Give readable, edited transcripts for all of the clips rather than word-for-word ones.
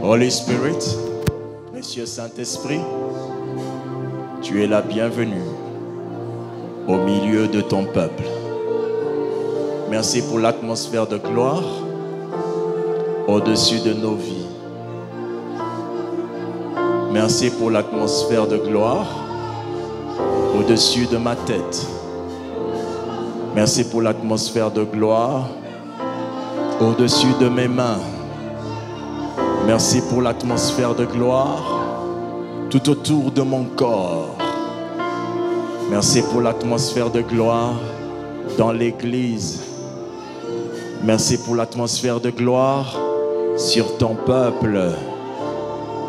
Holy Spirit, Monsieur Saint-Esprit, tu es la bienvenue au milieu de ton peuple. Merci pour l'atmosphère de gloire au-dessus de nos vies. Merci pour l'atmosphère de gloire au-dessus de ma tête. Merci pour l'atmosphère de gloire au-dessus de mes mains. Merci pour l'atmosphère de gloire tout autour de mon corps. Merci pour l'atmosphère de gloire dans l'église. Merci pour l'atmosphère de gloire sur ton peuple.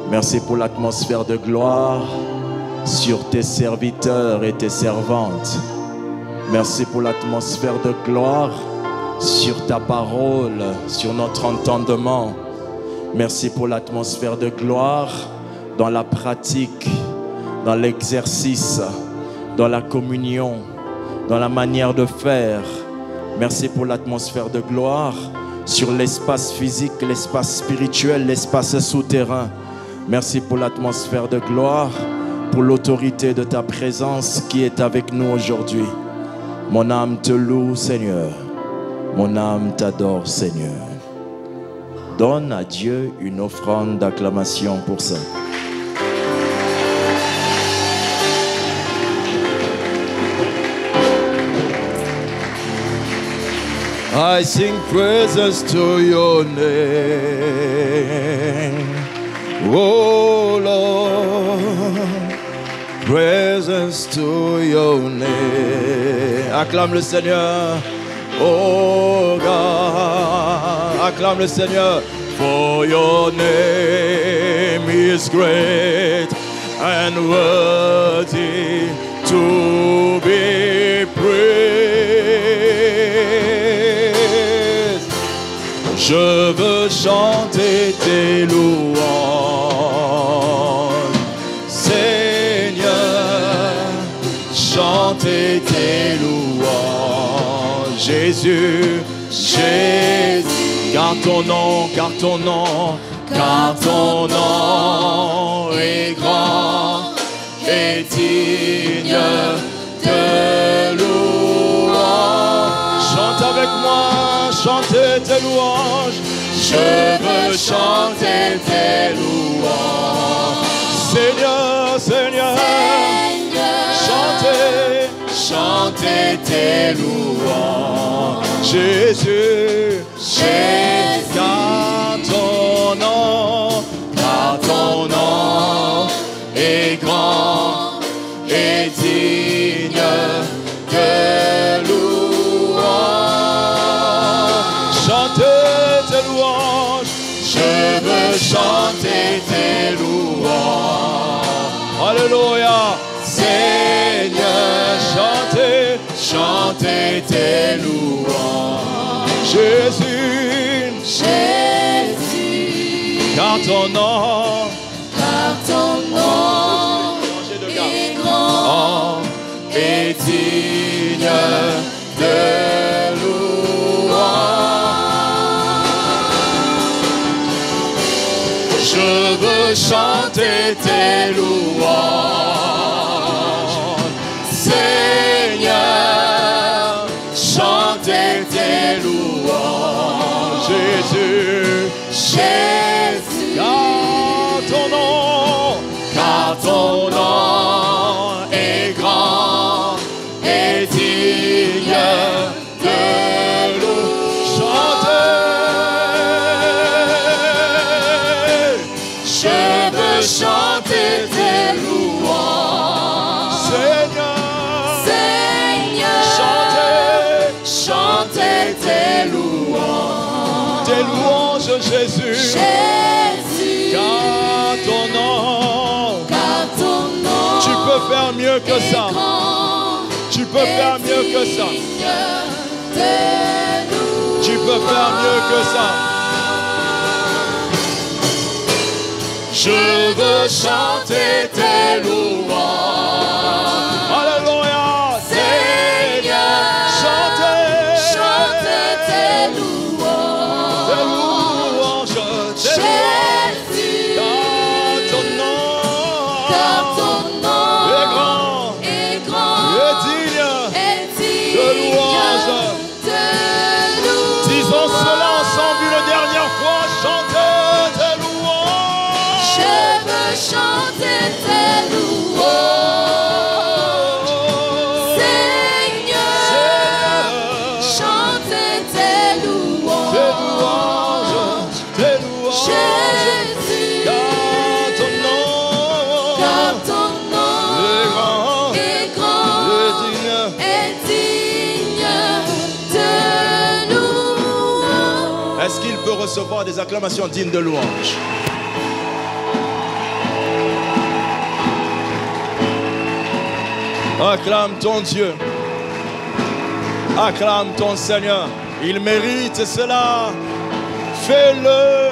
Merci pour l'atmosphère de gloire sur tes serviteurs et tes servantes. Merci pour l'atmosphère de gloire sur ta parole, sur notre entendement. Merci pour l'atmosphère de gloire dans la pratique, dans l'exercice, dans la communion, dans la manière de faire. Merci pour l'atmosphère de gloire sur l'espace physique, l'espace spirituel, l'espace souterrain. Merci pour l'atmosphère de gloire, pour l'autorité de ta présence qui est avec nous aujourd'hui. Mon âme te loue, Seigneur. Mon âme t'adore, Seigneur. Donne à Dieu une offrande d'acclamation pour ça. I sing praises to your name, oh Lord, praises to your name. Acclame le Seigneur, oh God, acclame le Seigneur. For your name is great and worthy to be praised. Je veux chanter tes louanges, Seigneur, chanter tes louanges, Jésus, Jésus. Car ton nom est grand et digne de louange. Chante avec moi, chantez tes louanges. Je veux chanter tes louanges. Seigneur, Seigneur, chantez tes louanges. Jésus, car ton nom est grand et digne de louange. Chantez tes louanges, je veux chanter tes louanges. Alléluia, Seigneur, chantez tes louanges. Jésus, car ton nom est grand et digne de louange. Je veux chanter tes louanges, Seigneur, chanter tes louanges, Jésus, car ton nom est grand et digne de louange. Je veux chanter tes louanges, Seigneur, chanter tes louanges, Jésus, car ton nom, tu peux faire mieux que ça. Tu peux faire mieux que ça. Tu peux faire mieux que ça. Je veux chanter tes louanges. Alléluia, Seigneur, chantez tes louanges. Tes louanges, recevoir des acclamations dignes de louange. Acclame ton Dieu. Acclame ton Seigneur. Il mérite cela. Fais-le,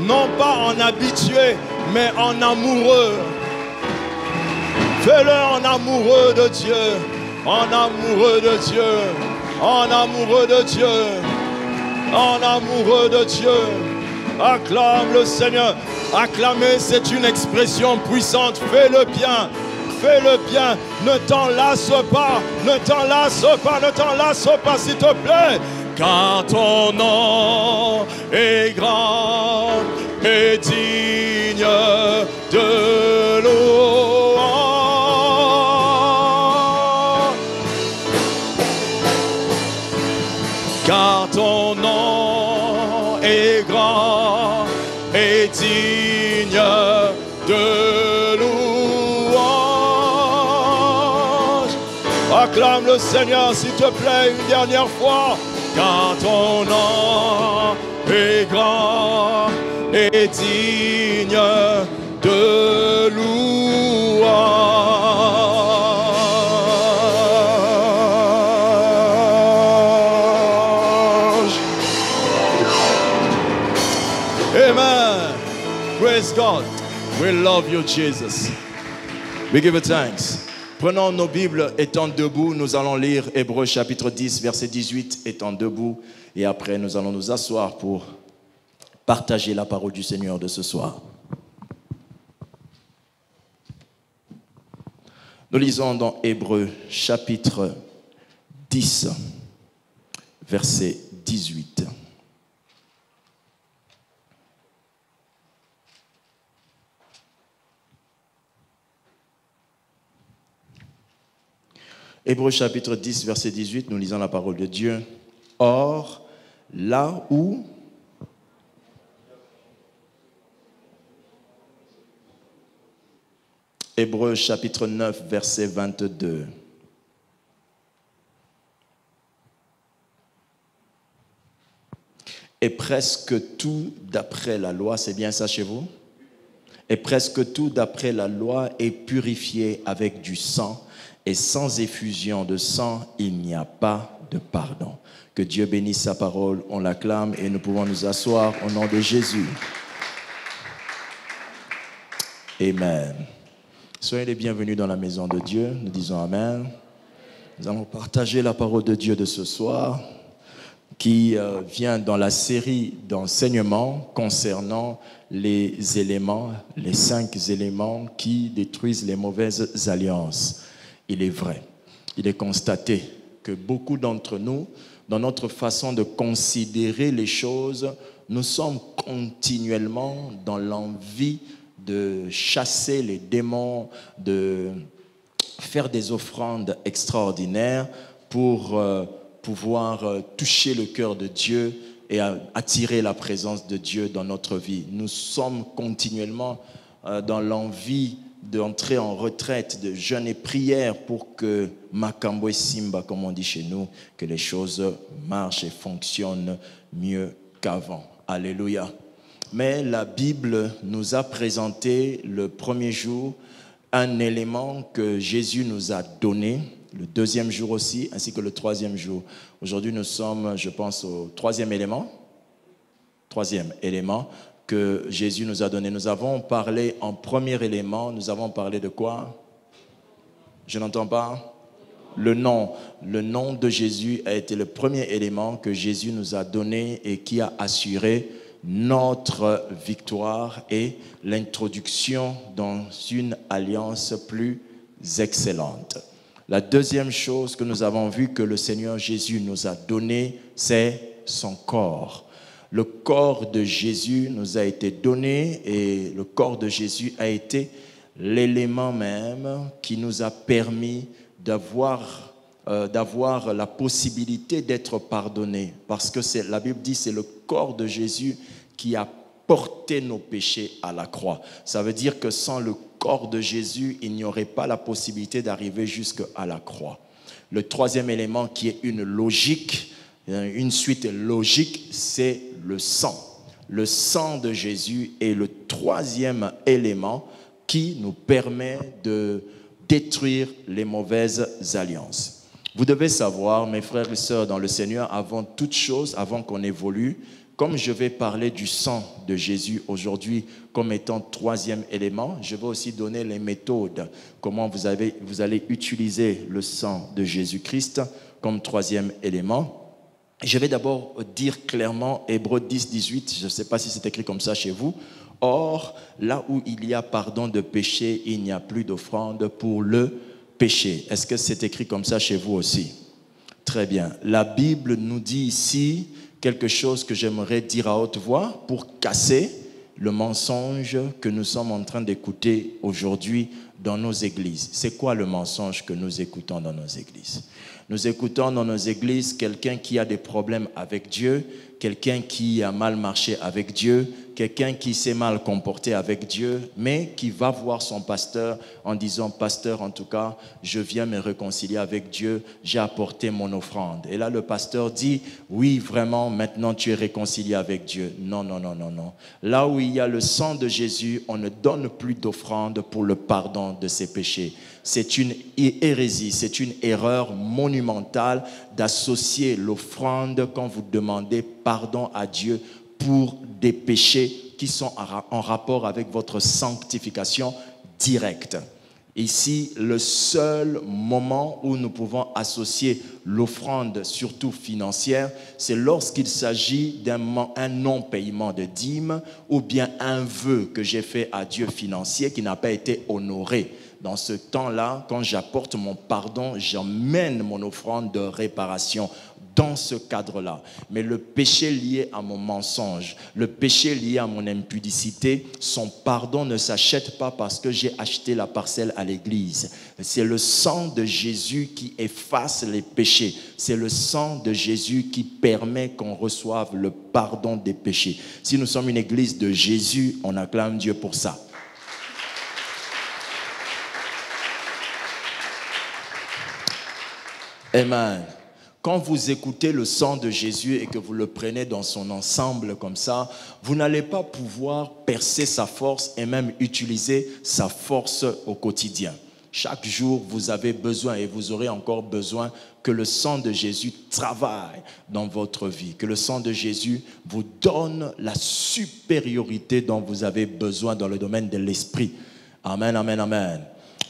non pas en habitué, mais en amoureux. Fais-le en amoureux de Dieu. En amoureux de Dieu. En amoureux de Dieu. En amoureux de Dieu. Acclame le Seigneur. Acclamer, c'est une expression puissante. Fais-le bien. Fais-le bien. Ne t'en lasse pas. Ne t'en lasse pas. Ne t'en lasse pas, s'il te plaît. Car ton nom est grand et digne de louange. Car ton nom est grand et digne de louange. Acclame le Seigneur, s'il te plaît, une dernière fois. Car ton nom est grand et digne de louange. Amen. Praise God. We love you, Jesus. We give you thanks. Prenons nos Bibles, étant debout, nous allons lire Hébreux chapitre 10, verset 18, étant debout. Et après, nous allons nous asseoir pour partager la parole du Seigneur de ce soir. Nous lisons dans Hébreux chapitre 10, verset 18. Hébreux chapitre 10, verset 18, nous lisons la parole de Dieu. Or, là où Hébreux chapitre 9, verset 22. Et presque tout d'après la loi, c'est bien ça chez vous? Et presque tout d'après la loi est purifié avec du sang. Et sans effusion de sang, il n'y a pas de pardon. Que Dieu bénisse sa parole, on l'acclame et nous pouvons nous asseoir au nom de Jésus. Amen. Soyez les bienvenus dans la maison de Dieu. Nous disons Amen. Nous allons partager la parole de Dieu de ce soir qui vient dans la série d'enseignements concernant les éléments, les 5 éléments qui détruisent les mauvaises alliances. Il est vrai, il est constaté que beaucoup d'entre nous, dans notre façon de considérer les choses, nous sommes continuellement dans l'envie de chasser les démons, de faire des offrandes extraordinaires pour pouvoir toucher le cœur de Dieu et attirer la présence de Dieu dans notre vie. Nous sommes continuellement dans l'envie d'entrer en retraite, de jeûne et prière pour que Makambo et Simba, comme on dit chez nous, que les choses marchent et fonctionnent mieux qu'avant. Alléluia. Mais la Bible nous a présenté le premier jour un élément que Jésus nous a donné, le deuxième jour aussi, ainsi que le troisième jour. Aujourd'hui, nous sommes, je pense, au troisième élément que Jésus nous a donné. Nous avons parlé en premier élément, nous avons parlé de quoi? Je n'entends pas. Le nom de Jésus a été le premier élément que Jésus nous a donné et qui a assuré notre victoire et l'introduction dans une alliance plus excellente. La deuxième chose que nous avons vu que le Seigneur Jésus nous a donné, c'est son corps. Le corps de Jésus nous a été donné et le corps de Jésus a été l'élément même qui nous a permis d'avoir la possibilité d'être pardonné. Parce que la Bible dit que c'est le corps de Jésus qui a porté nos péchés à la croix. Ça veut dire que sans le corps de Jésus, il n'y aurait pas la possibilité d'arriver jusqu'à la croix. Le troisième élément qui est une logique, une suite logique, c'est le sang. Le sang de Jésus est le troisième élément qui nous permet de détruire les mauvaises alliances. Vous devez savoir, mes frères et sœurs dans le Seigneur, avant toute chose, avant qu'on évolue, comme je vais parler du sang de Jésus aujourd'hui comme étant troisième élément, je vais aussi donner les méthodes, comment vous allez utiliser le sang de Jésus-Christ comme troisième élément. Je vais d'abord dire clairement Hébreux 10, 18, je ne sais pas si c'est écrit comme ça chez vous. Or, là où il y a pardon de péché, il n'y a plus d'offrande pour le péché. Est-ce que c'est écrit comme ça chez vous aussi? Très bien. La Bible nous dit ici quelque chose que j'aimerais dire à haute voix pour casser le mensonge que nous sommes en train d'écouter aujourd'hui dans nos églises. C'est quoi le mensonge que nous écoutons dans nos églises? Nous écoutons dans nos églises quelqu'un qui a des problèmes avec Dieu, quelqu'un qui a mal marché avec Dieu, quelqu'un qui s'est mal comporté avec Dieu, mais qui va voir son pasteur en disant « Pasteur, en tout cas, je viens me réconcilier avec Dieu, j'ai apporté mon offrande. » Et là, le pasteur dit « Oui, vraiment, maintenant tu es réconcilié avec Dieu. » Non, non, non, non, non. Là où il y a le sang de Jésus, on ne donne plus d'offrande pour le pardon de ses péchés. C'est une hérésie, c'est une erreur monumentale d'associer l'offrande quand vous demandez pardon à Dieu pour des péchés qui sont en rapport avec votre sanctification directe. Ici, le seul moment où nous pouvons associer l'offrande, surtout financière, c'est lorsqu'il s'agit d'un non-paiement de dîmes ou bien un vœu que j'ai fait à Dieu financier qui n'a pas été honoré. Dans ce temps-là, quand j'apporte mon pardon, j'emmène mon offrande de réparation dans ce cadre-là. Mais le péché lié à mon mensonge, le péché lié à mon impudicité, son pardon ne s'achète pas parce que j'ai acheté la parcelle à l'église. C'est le sang de Jésus qui efface les péchés. C'est le sang de Jésus qui permet qu'on reçoive le pardon des péchés. Si nous sommes une église de Jésus, on acclame Dieu pour ça. Amen. Quand vous écoutez le sang de Jésus et que vous le prenez dans son ensemble comme ça, vous n'allez pas pouvoir percer sa force et même utiliser sa force au quotidien. Chaque jour, vous avez besoin et vous aurez encore besoin que le sang de Jésus travaille dans votre vie, que le sang de Jésus vous donne la supériorité dont vous avez besoin dans le domaine de l'esprit. Amen, amen, amen.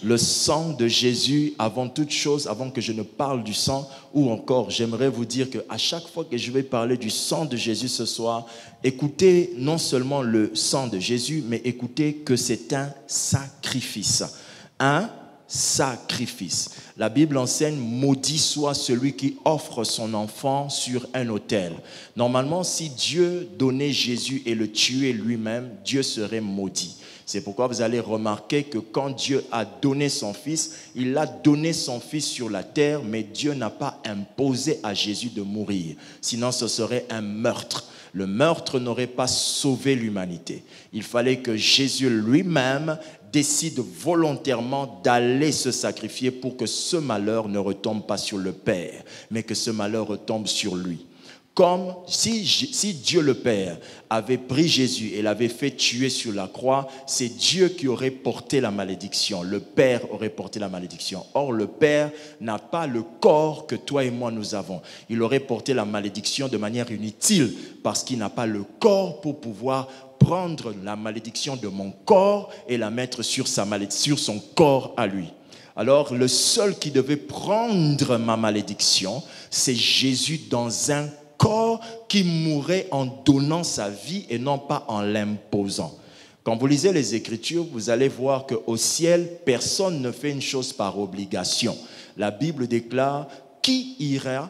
Le sang de Jésus, avant toute chose, avant que je ne parle du sang, ou encore, j'aimerais vous dire qu'à chaque fois que je vais parler du sang de Jésus ce soir, écoutez non seulement le sang de Jésus, mais écoutez que c'est un sacrifice. Un sacrifice. La Bible enseigne, maudit soit celui qui offre son enfant sur un autel. Normalement, si Dieu donnait Jésus et le tuait lui-même, Dieu serait maudit. C'est pourquoi vous allez remarquer que quand Dieu a donné son Fils, il a donné son Fils sur la terre, mais Dieu n'a pas imposé à Jésus de mourir. Sinon, ce serait un meurtre. Le meurtre n'aurait pas sauvé l'humanité. Il fallait que Jésus lui-même décide volontairement d'aller se sacrifier pour que ce malheur ne retombe pas sur le Père, mais que ce malheur retombe sur lui. Comme si Dieu le Père avait pris Jésus et l'avait fait tuer sur la croix, c'est Dieu qui aurait porté la malédiction. Le Père aurait porté la malédiction. Or, le Père n'a pas le corps que toi et moi nous avons. Il aurait porté la malédiction de manière inutile parce qu'il n'a pas le corps pour pouvoir prendre la malédiction de mon corps et la mettre sur son corps à lui. Alors, le seul qui devait prendre ma malédiction, c'est Jésus dans un corps qui mourrait en donnant sa vie et non pas en l'imposant. Quand vous lisez les Écritures, vous allez voir qu'au ciel, personne ne fait une chose par obligation. La Bible déclare qui ira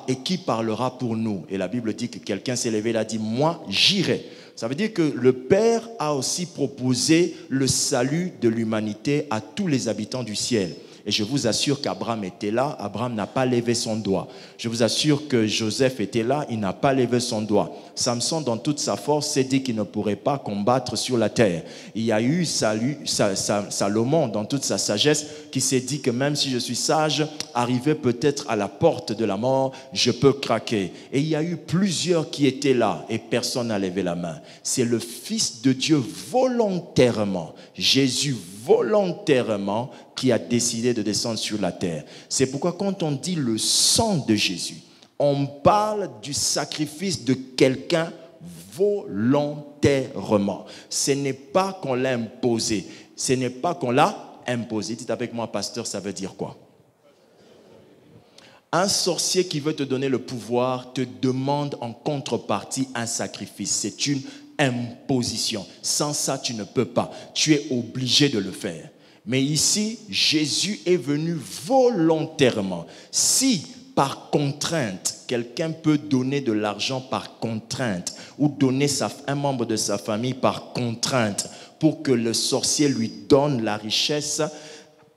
et qui parlera pour nous. Et la Bible dit que quelqu'un s'est levé et a dit « Moi, j'irai ». Ça veut dire que le Père a aussi proposé le salut de l'humanité à tous les habitants du ciel. Et je vous assure qu'Abraham était là, Abraham n'a pas levé son doigt. Je vous assure que Joseph était là, il n'a pas levé son doigt. Samson, dans toute sa force, s'est dit qu'il ne pourrait pas combattre sur la terre. Il y a eu Salomon, dans toute sa sagesse, qui s'est dit que même si je suis sage, arrivé peut-être à la porte de la mort, je peux craquer. Et il y a eu plusieurs qui étaient là et personne n'a levé la main. C'est le Fils de Dieu volontairement, Jésus volontairement, qui a décidé de descendre sur la terre. C'est pourquoi quand on dit le sang de Jésus, on parle du sacrifice de quelqu'un volontairement. Ce n'est pas qu'on l'a imposé. Ce n'est pas qu'on l'a imposé. Dites avec moi, pasteur, ça veut dire quoi? Un sorcier qui veut te donner le pouvoir te demande en contrepartie un sacrifice. C'est une imposition. Sans ça, tu ne peux pas. Tu es obligé de le faire. Mais ici, Jésus est venu volontairement. Si, par contrainte, quelqu'un peut donner de l'argent par contrainte ou donner un membre de sa famille par contrainte pour que le sorcier lui donne la richesse,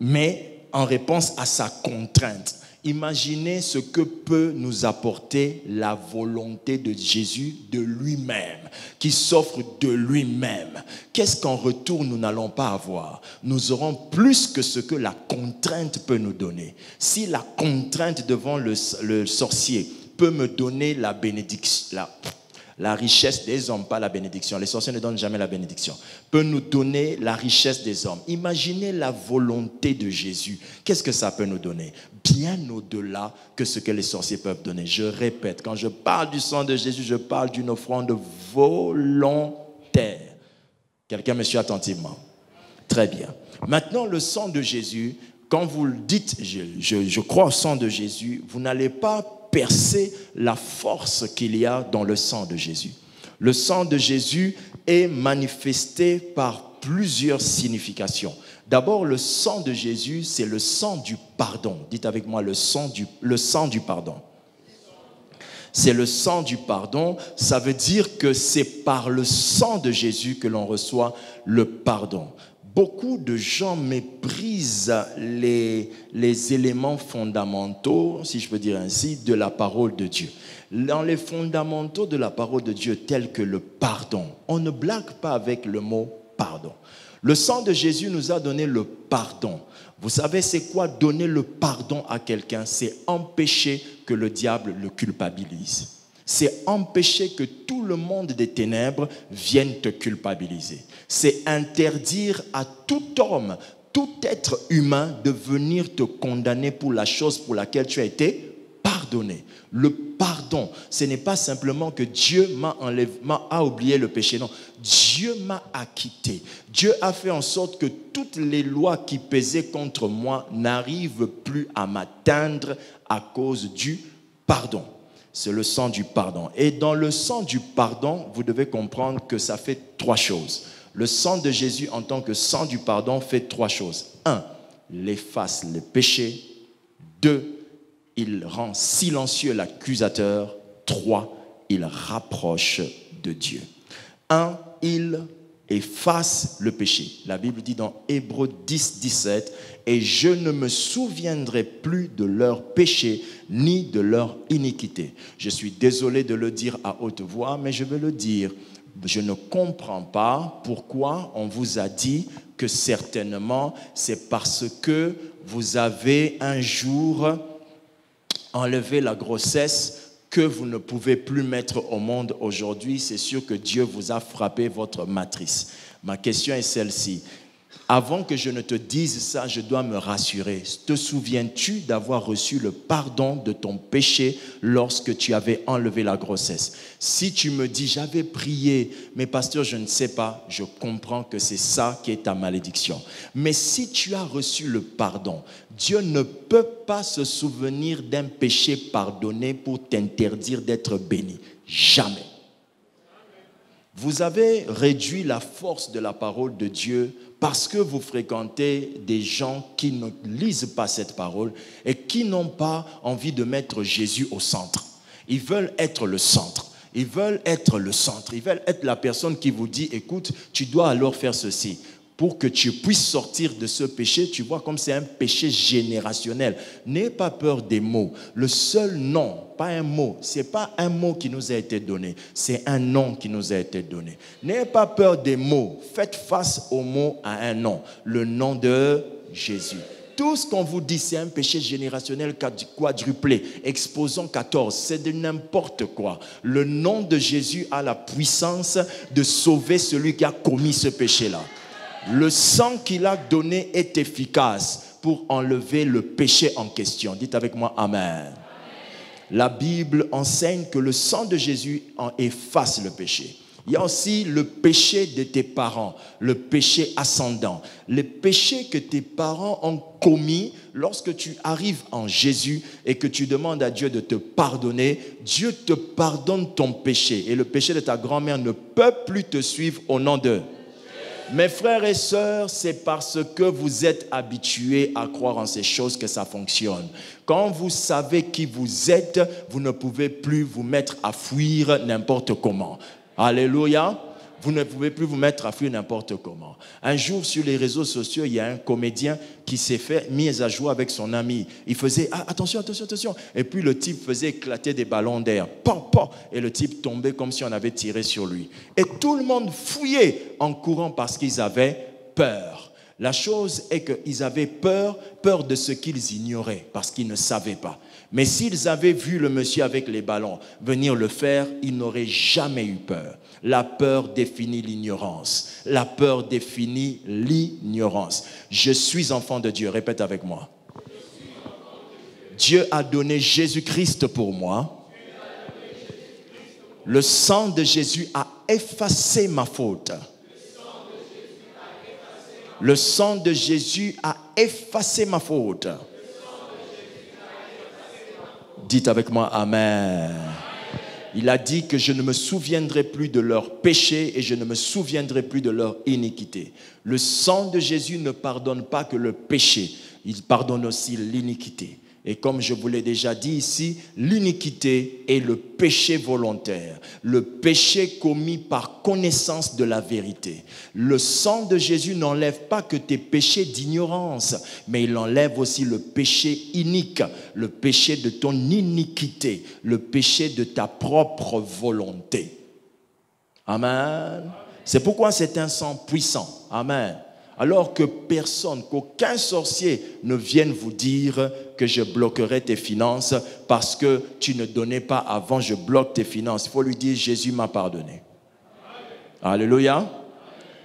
mais en réponse à sa contrainte. Imaginez ce que peut nous apporter la volonté de Jésus de lui-même, qui s'offre de lui-même. Qu'est-ce qu'en retour nous n'allons pas avoir? Nous aurons plus que ce que la contrainte peut nous donner. Si la contrainte devant le sorcier peut me donner la bénédiction, la richesse des hommes, pas la bénédiction. Les sorciers ne donnent jamais la bénédiction. Peut nous donner la richesse des hommes. Imaginez la volonté de Jésus. Qu'est-ce que ça peut nous donner? Bien au-delà que ce que les sorciers peuvent donner. Je répète, quand je parle du sang de Jésus, je parle d'une offrande volontaire. Quelqu'un me suit attentivement? Très bien. Maintenant, le sang de Jésus, quand vous le dites, je crois au sang de Jésus, vous n'allez pas percer la force qu'il y a dans le sang de Jésus. Le sang de Jésus est manifesté par plusieurs significations. D'abord, le sang de Jésus, c'est le sang du pardon. Dites avec moi, le sang du pardon. C'est le sang du pardon. Ça veut dire que c'est par le sang de Jésus que l'on reçoit le pardon. Beaucoup de gens méprisent les éléments fondamentaux, si je peux dire ainsi, de la parole de Dieu. Dans les fondamentaux de la parole de Dieu, tels que le pardon, on ne blague pas avec le mot pardon. Le sang de Jésus nous a donné le pardon. Vous savez, c'est quoi donner le pardon à quelqu'un? C'est empêcher que le diable le culpabilise. C'est empêcher que tout le monde des ténèbres vienne te culpabiliser. C'est interdire à tout homme, tout être humain de venir te condamner pour la chose pour laquelle tu as été pardonné. Le pardon, ce n'est pas simplement que Dieu m'a oublié le péché. Non, Dieu m'a acquitté. Dieu a fait en sorte que toutes les lois qui pesaient contre moi n'arrivent plus à m'atteindre à cause du pardon. C'est le sang du pardon. Et dans le sang du pardon, vous devez comprendre que ça fait trois choses. Le sang de Jésus en tant que sang du pardon fait trois choses. 1, il efface les péchés. 2, il rend silencieux l'accusateur. 3, il rapproche de Dieu. 1, il efface le péché. La Bible dit dans Hébreux 10, 17, « Et je ne me souviendrai plus de leurs péchés ni de leur iniquité. » Je suis désolé de le dire à haute voix, mais je vais le dire. Je ne comprends pas pourquoi on vous a dit que certainement c'est parce que vous avez un jour enlevé la grossesse que vous ne pouvez plus mettre au monde aujourd'hui. C'est sûr que Dieu vous a frappé votre matrice. Ma question est celle-ci. Avant que je ne te dise ça, je dois me rassurer. Te souviens-tu d'avoir reçu le pardon de ton péché lorsque tu avais enlevé la grossesse? Si tu me dis, j'avais prié, mais pasteur, je ne sais pas, je comprends que c'est ça qui est ta malédiction. Mais si tu as reçu le pardon, Dieu ne peut pas se souvenir d'un péché pardonné pour t'interdire d'être béni. Jamais. Vous avez réduit la force de la parole de Dieu parce que vous fréquentez des gens qui ne lisent pas cette parole et qui n'ont pas envie de mettre Jésus au centre. Ils veulent être le centre. Ils veulent être le centre. Ils veulent être la personne qui vous dit, écoute, tu dois alors faire ceci. pour que tu puisses sortir de ce péché. Tu vois, comme c'est un péché générationnel. N'aie pas peur des mots. Le seul nom, pas un mot, ce n'est pas un mot qui nous a été donné, c'est un nom qui nous a été donné. N'ayez pas peur des mots. Faites face aux mots à un nom. Le nom de Jésus. Tout ce qu'on vous dit, c'est un péché générationnel quadruplé. Exposant 14, c'est de n'importe quoi. Le nom de Jésus a la puissance de sauver celui qui a commis ce péché-là. Le sang qu'il a donné est efficace pour enlever le péché en question. Dites avec moi, Amen. La Bible enseigne que le sang de Jésus en efface le péché. Il y a aussi le péché de tes parents, le péché ascendant. Les péchés que tes parents ont commis, lorsque tu arrives en Jésus et que tu demandes à Dieu de te pardonner, Dieu te pardonne ton péché. Et le péché de ta grand-mère ne peut plus te suivre au nom de... Mes frères et sœurs, c'est parce que vous êtes habitués à croire en ces choses que ça fonctionne. Quand vous savez qui vous êtes, vous ne pouvez plus vous mettre à fuir n'importe comment. Alléluia. Vous ne pouvez plus vous mettre à fuir n'importe comment. Un jour, sur les réseaux sociaux, il y a un comédien qui s'est fait mise à jour avec son ami. Il faisait « Ah, attention, attention, attention !» Et puis le type faisait éclater des ballons d'air. Pam, pam ! Et le type tombait comme si on avait tiré sur lui. Et tout le monde fouillait en courant parce qu'ils avaient peur. La chose est qu'ils avaient peur de ce qu'ils ignoraient, parce qu'ils ne savaient pas. Mais s'ils avaient vu le monsieur avec les ballons venir le faire, ils n'auraient jamais eu peur. La peur définit l'ignorance. La peur définit l'ignorance. Je suis enfant de Dieu. Répète avec moi. Dieu a donné Jésus-Christ pour moi. Le sang de Jésus a effacé ma faute. Le sang de Jésus a effacé ma faute. Dites avec moi, Amen. Il a dit que je ne me souviendrai plus de leurs péchés et je ne me souviendrai plus de leur iniquité. Le sang de Jésus ne pardonne pas que le péché, il pardonne aussi l'iniquité. Et comme je vous l'ai déjà dit ici, l'iniquité est le péché volontaire, le péché commis par connaissance de la vérité. Le sang de Jésus n'enlève pas que tes péchés d'ignorance, mais il enlève aussi le péché inique, le péché de ton iniquité, le péché de ta propre volonté. Amen. C'est pourquoi c'est un sang puissant. Amen. Alors que personne, qu'aucun sorcier ne vienne vous dire que je bloquerai tes finances parce que tu ne donnais pas avant, je bloque tes finances. Il faut lui dire, Jésus m'a pardonné. Alléluia.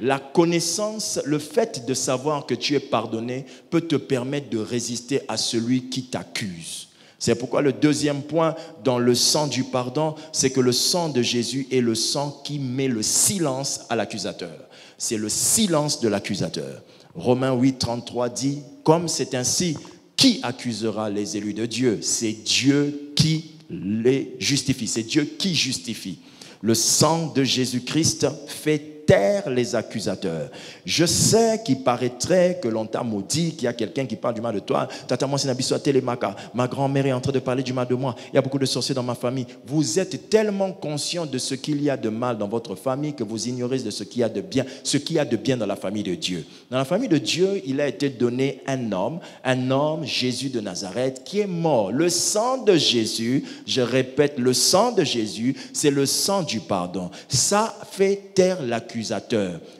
La connaissance, le fait de savoir que tu es pardonné peut te permettre de résister à celui qui t'accuse. C'est pourquoi le deuxième point dans le sang du pardon, c'est que le sang de Jésus est le sang qui met le silence à l'accusateur. C'est le silence de l'accusateur. Romains 8, 33 dit, comme c'est ainsi, qui accusera les élus de Dieu? C'est Dieu qui les justifie. C'est Dieu qui justifie. Le sang de Jésus-Christ fait taire les accusateurs. Je sais qu'il paraîtrait que l'on t'a maudit, qu'il y a quelqu'un qui parle du mal de toi. Ma grand-mère est en train de parler du mal de moi. Il y a beaucoup de sorciers dans ma famille. Vous êtes tellement conscient de ce qu'il y a de mal dans votre famille que vous ignorez de ce qu'il y a de bien, ce qu'il y a de bien dans la famille de Dieu. Dans la famille de Dieu, il a été donné un homme, Jésus de Nazareth, qui est mort. Le sang de Jésus, je répète, le sang de Jésus, c'est le sang du pardon. Ça fait taire l'accusateur.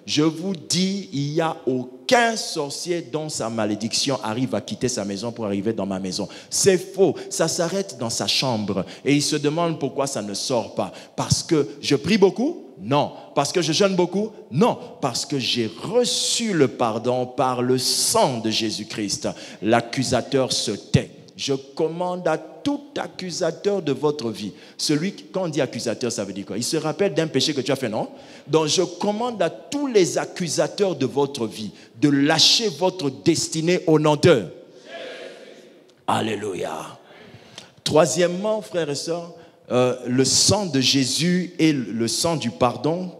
Je vous dis, il n'y a aucun sorcier dont sa malédiction arrive à quitter sa maison pour arriver dans ma maison. C'est faux. Ça s'arrête dans sa chambre. Et il se demande pourquoi ça ne sort pas. Parce que je prie beaucoup? Non. Parce que je jeûne beaucoup? Non. Parce que j'ai reçu le pardon par le sang de Jésus-Christ. L'accusateur se tait. Je commande à tout accusateur de votre vie. Quand on dit accusateur, ça veut dire quoi? Il se rappelle d'un péché que tu as fait, non? Donc je commande à tous les accusateurs de votre vie de lâcher votre destinée au nom d'eux. Alléluia. Troisièmement, frères et sœurs, le sang de Jésus et le sang du pardon,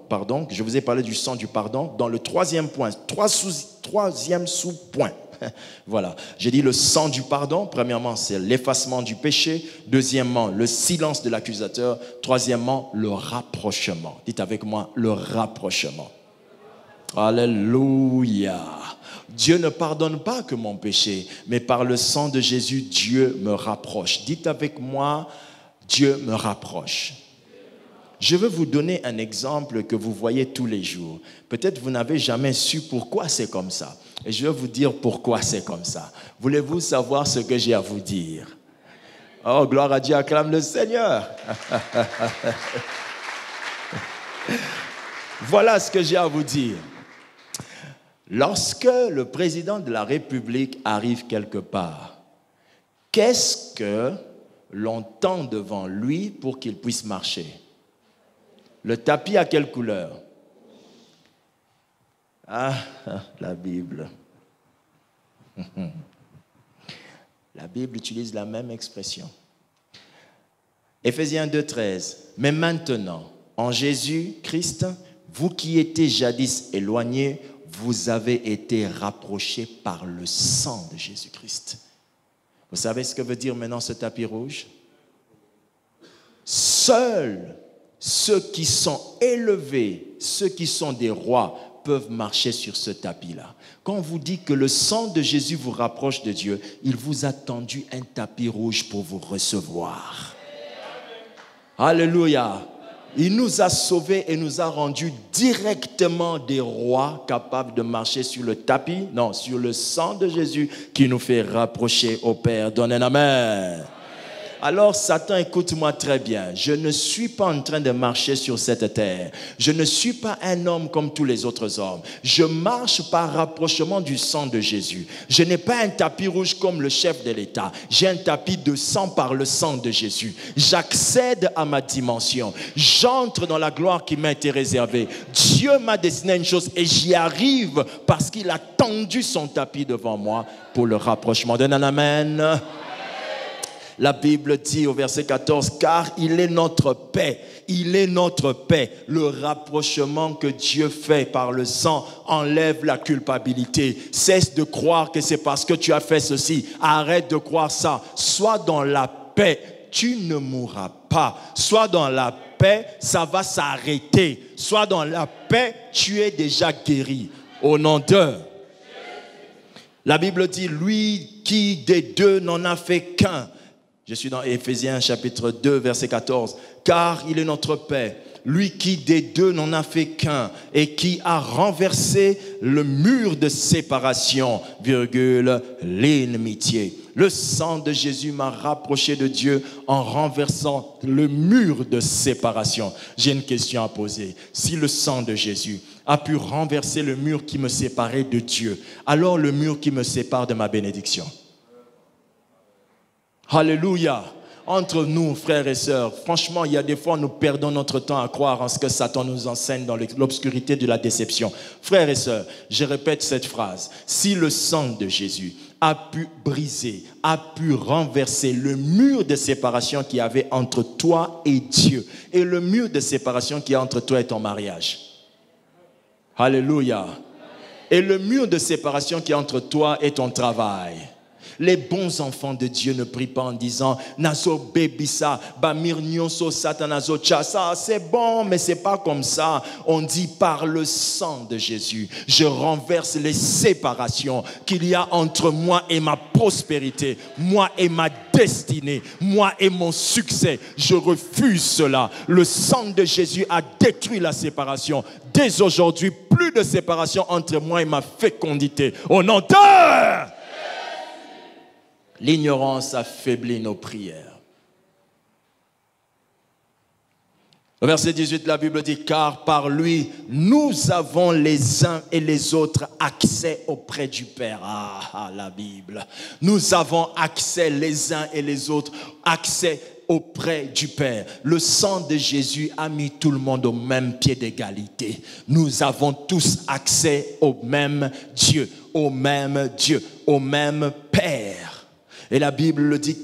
je vous ai parlé du sang du pardon, dans le troisième point, troisième sous-point. Voilà, j'ai dit le sang du pardon. Premièrement, c'est l'effacement du péché. Deuxièmement, le silence de l'accusateur. Troisièmement, le rapprochement. Dites avec moi, le rapprochement. Alléluia. Dieu ne pardonne pas que mon péché, mais par le sang de Jésus, Dieu me rapproche. Dites avec moi, Dieu me rapproche. Je veux vous donner un exemple que vous voyez tous les jours. Peut-être vous n'avez jamais su pourquoi c'est comme ça. Et je vais vous dire pourquoi c'est comme ça. Voulez-vous savoir ce que j'ai à vous dire? Oh, gloire à Dieu, acclame le Seigneur. Voilà ce que j'ai à vous dire. Lorsque le président de la République arrive quelque part, qu'est-ce que l'on tend devant lui pour qu'il puisse marcher? Le tapis à quelle couleur? Ah, la Bible. La Bible utilise la même expression. Éphésiens 2,13. Mais maintenant, en Jésus-Christ, vous qui étiez jadis éloignés, vous avez été rapprochés par le sang de Jésus-Christ. Vous savez ce que veut dire maintenant ce tapis rouge? Seuls ceux qui sont élevés, ceux qui sont des rois, peuvent marcher sur ce tapis-là. Quand on vous dit que le sang de Jésus vous rapproche de Dieu, il vous a tendu un tapis rouge pour vous recevoir. Alléluia. Il nous a sauvés et nous a rendus directement des rois capables de marcher sur le tapis, non, sur le sang de Jésus qui nous fait rapprocher au Père. Donne un amen. Alors Satan, écoute-moi très bien. Je ne suis pas en train de marcher sur cette terre. Je ne suis pas un homme comme tous les autres hommes. Je marche par rapprochement du sang de Jésus. Je n'ai pas un tapis rouge comme le chef de l'État. J'ai un tapis de sang par le sang de Jésus. J'accède à ma dimension. J'entre dans la gloire qui m'a été réservée. Dieu m'a destiné une chose et j'y arrive parce qu'il a tendu son tapis devant moi pour le rapprochement. Donne un amen. La Bible dit au verset 14, car il est notre paix. Il est notre paix. Le rapprochement que Dieu fait par le sang enlève la culpabilité. Cesse de croire que c'est parce que tu as fait ceci. Arrête de croire ça. Sois dans la paix. Tu ne mourras pas. Sois dans la paix, ça va s'arrêter. Sois dans la paix, tu es déjà guéri. Au nom de... La Bible dit, lui qui des deux n'en a fait qu'un. Je suis dans Éphésiens chapitre 2, verset 14. Car il est notre paix, lui qui des deux n'en a fait qu'un et qui a renversé le mur de séparation, l'inimitié. Le sang de Jésus m'a rapproché de Dieu en renversant le mur de séparation. J'ai une question à poser. Si le sang de Jésus a pu renverser le mur qui me séparait de Dieu, alors le mur qui me sépare de ma bénédiction. Alléluia. Entre nous, frères et sœurs, franchement, il y a des fois, nous perdons notre temps à croire en ce que Satan nous enseigne dans l'obscurité de la déception. Frères et sœurs, je répète cette phrase. Si le sang de Jésus a pu briser, a pu renverser le mur de séparation qu'il y avait entre toi et Dieu, et le mur de séparation qu'il y a entre toi et ton mariage. Alléluia. Et le mur de séparation qu'il y a entre toi et ton travail. Les bons enfants de Dieu ne prient pas en disant Nazo bébisa, bamir nyonso satanazo chasa. C'est bon, mais c'est pas comme ça. On dit par le sang de Jésus, je renverse les séparations qu'il y a entre moi et ma prospérité, moi et ma destinée, moi et mon succès. Je refuse cela. Le sang de Jésus a détruit la séparation. Dès aujourd'hui, plus de séparation entre moi et ma fécondité. Au nom de... L'ignorance affaiblit nos prières. Au verset 18, la Bible dit, car par lui, nous avons les uns et les autres accès auprès du Père. Ah, la Bible. Nous avons accès les uns et les autres, accès auprès du Père. Le sang de Jésus a mis tout le monde au même pied d'égalité. Nous avons tous accès au même Dieu, au même Dieu, au même Père. Et la Bible le dit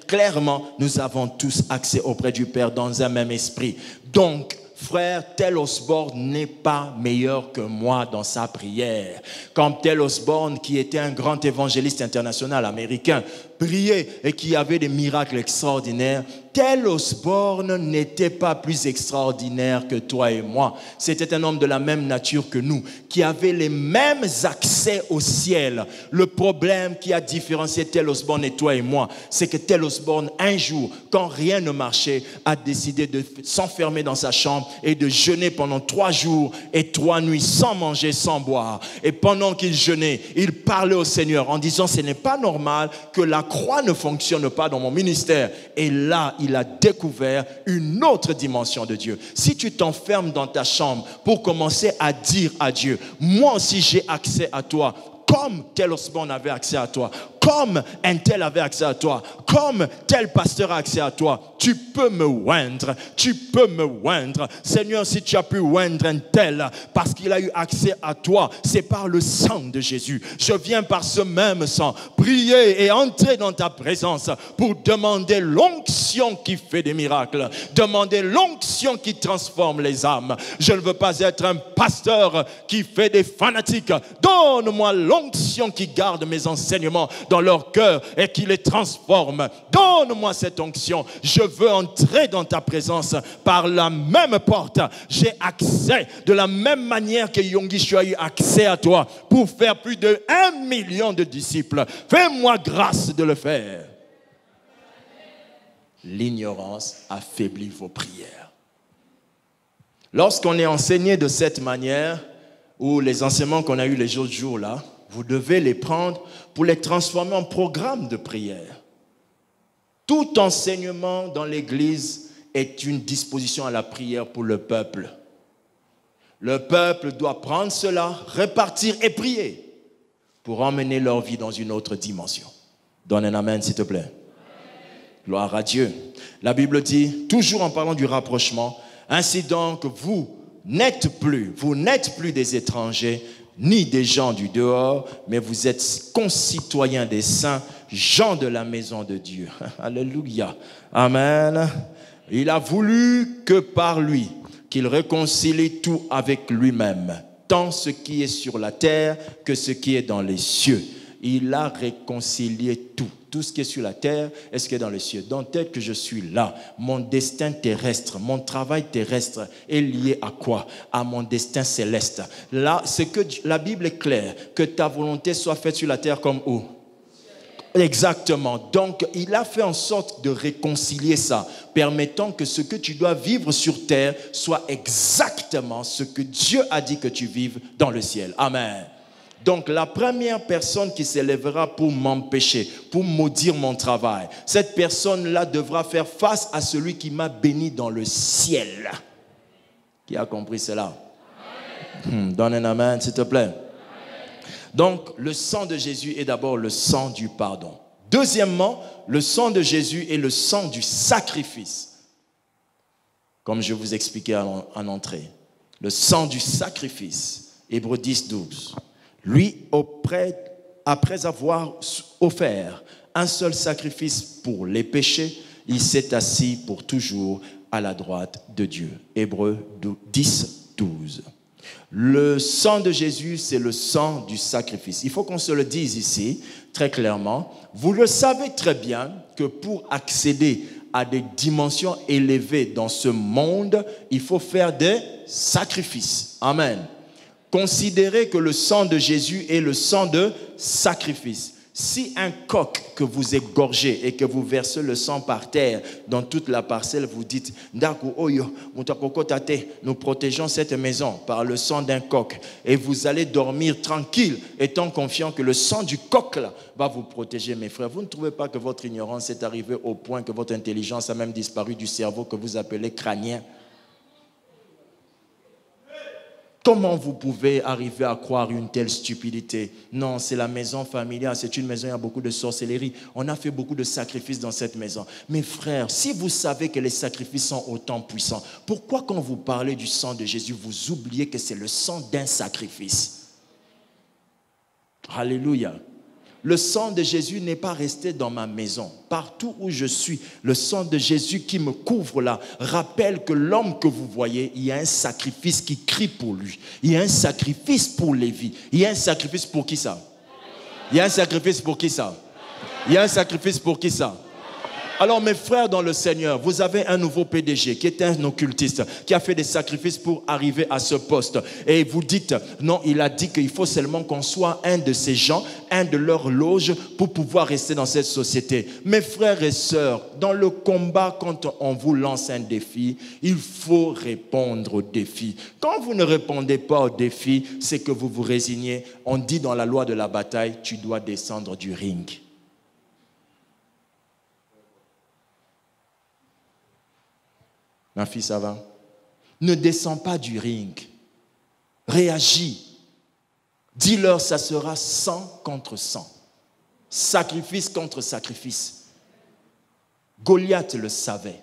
clairement, nous avons tous accès auprès du Père dans un même esprit. Donc, frère, Tel Osborne n'est pas meilleur que moi dans sa prière. Comme Tel Osborne, qui était un grand évangéliste international américain, brillait et qui avait des miracles extraordinaires, tel Osborne n'était pas plus extraordinaire que toi et moi. C'était un homme de la même nature que nous, qui avait les mêmes accès au ciel. Le problème qui a différencié tel Osborne et toi et moi, c'est que tel Osborne, un jour, quand rien ne marchait, a décidé de s'enfermer dans sa chambre et de jeûner pendant 3 jours et 3 nuits sans manger, sans boire. Et pendant qu'il jeûnait, il parlait au Seigneur en disant, ce n'est pas normal que la croix ne fonctionne pas dans mon ministère. Et là, il a découvert une autre dimension de Dieu. Si tu t'enfermes dans ta chambre pour commencer à dire à Dieu, moi aussi j'ai accès à toi, comme tel Osborne avait accès à toi, comme un tel avait accès à toi, comme tel pasteur a accès à toi, tu peux me oindre, tu peux me oindre. Seigneur, si tu as pu oindre un tel parce qu'il a eu accès à toi, c'est par le sang de Jésus. Je viens par ce même sang prier et entrer dans ta présence pour demander l'onction qui fait des miracles, demander l'onction qui transforme les âmes. Je ne veux pas être un pasteur qui fait des fanatiques. Donne-moi l'onction qui garde mes enseignements dans leur cœur et qui les transforme. Donne-moi cette onction. Je veux entrer dans ta présence par la même porte. J'ai accès de la même manière que Yonggi a eu accès à toi pour faire plus de 1 million de disciples. Fais-moi grâce de le faire. L'ignorance affaiblit vos prières. Lorsqu'on est enseigné de cette manière, ou les enseignements qu'on a eus les autres jours là, vous devez les prendre pour les transformer en programme de prière. Tout enseignement dans l'Église est une disposition à la prière pour le peuple. Le peuple doit prendre cela, repartir et prier pour emmener leur vie dans une autre dimension. Donne un amen, s'il te plaît. Gloire à Dieu. La Bible dit, toujours en parlant du rapprochement, ainsi donc vous n'êtes plus des étrangers, ni des gens du dehors, mais vous êtes concitoyens des saints, gens de la maison de Dieu. Alléluia. Amen. Il a voulu que par lui, qu'il réconcilie tout avec lui-même, tant ce qui est sur la terre que ce qui est dans les cieux. Il a réconcilié tout. Tout ce qui est sur la terre et ce qui est dans les cieux. Donc, tel que je suis là, mon destin terrestre, mon travail terrestre est lié à quoi? À mon destin céleste. Là, c'est que la Bible est claire, que ta volonté soit faite sur la terre comme où? Exactement. Donc, il a fait en sorte de réconcilier ça, permettant que ce que tu dois vivre sur terre soit exactement ce que Dieu a dit que tu vives dans le ciel. Amen. Donc, la première personne qui s'élèvera pour m'empêcher, pour maudire mon travail, cette personne-là devra faire face à celui qui m'a béni dans le ciel. Qui a compris cela? Donne un amen, s'il te plaît. Donc, le sang de Jésus est d'abord le sang du pardon. Deuxièmement, le sang de Jésus est le sang du sacrifice. Comme je vous expliquais en entrée. Le sang du sacrifice. Hébreux 10, 12. Lui, après avoir offert un seul sacrifice pour les péchés, il s'est assis pour toujours à la droite de Dieu. Hébreux 10, 12. Le sang de Jésus, c'est le sang du sacrifice. Il faut qu'on se le dise ici, très clairement. Vous le savez très bien que pour accéder à des dimensions élevées dans ce monde, il faut faire des sacrifices. Amen. Considérez que le sang de Jésus est le sang de sacrifice. Si un coq que vous égorgez et que vous versez le sang par terre dans toute la parcelle, vous dites, nous protégeons cette maison par le sang d'un coq et vous allez dormir tranquille, étant confiant que le sang du coq là, va vous protéger, mes frères. Vous ne trouvez pas que votre ignorance est arrivée au point que votre intelligence a même disparu du cerveau que vous appelez crânien? Comment vous pouvez arriver à croire une telle stupidité? Non, c'est la maison familiale, c'est une maison, il y a beaucoup de sorcellerie. On a fait beaucoup de sacrifices dans cette maison. Mes frères, si vous savez que les sacrifices sont autant puissants, pourquoi quand vous parlez du sang de Jésus, vous oubliez que c'est le sang d'un sacrifice? Alléluia. Le sang de Jésus n'est pas resté dans ma maison. Partout où je suis, le sang de Jésus qui me couvre là rappelle que l'homme que vous voyez, il y a un sacrifice qui crie pour lui. Il y a un sacrifice pour Lévi. Il y a un sacrifice pour qui ça? Il y a un sacrifice pour qui ça? Il y a un sacrifice pour qui ça? Alors mes frères dans le Seigneur, vous avez un nouveau PDG qui est un occultiste, qui a fait des sacrifices pour arriver à ce poste. Et vous dites, non, il a dit qu'il faut seulement qu'on soit un de ces gens, un de leurs loges pour pouvoir rester dans cette société. Mes frères et sœurs, dans le combat, quand on vous lance un défi, il faut répondre au défi. Quand vous ne répondez pas au défi, c'est que vous vous résignez. On dit dans la loi de la bataille, tu dois descendre du ring. Ma fille, ça va? Ne descends pas du ring. Réagis. Dis-leur, ça sera 100 contre 100. Sacrifice contre sacrifice. Goliath le savait.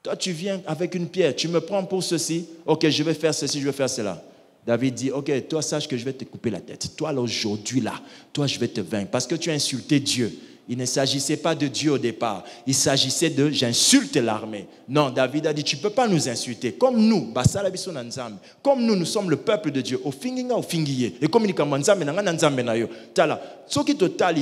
Toi, tu viens avec une pierre, tu me prends pour ceci. Ok, je vais faire ceci, je vais faire cela. David dit, ok, toi, sache que je vais te couper la tête. Toi, là, aujourd'hui, là, toi, je vais te vaincre. Parce que tu as insulté Dieu. Il ne s'agissait pas de Dieu au départ. Il s'agissait de j'insulte l'armée. Non, David a dit, tu ne peux pas nous insulter. Comme nous, nous sommes le peuple de Dieu. Et comme il dit,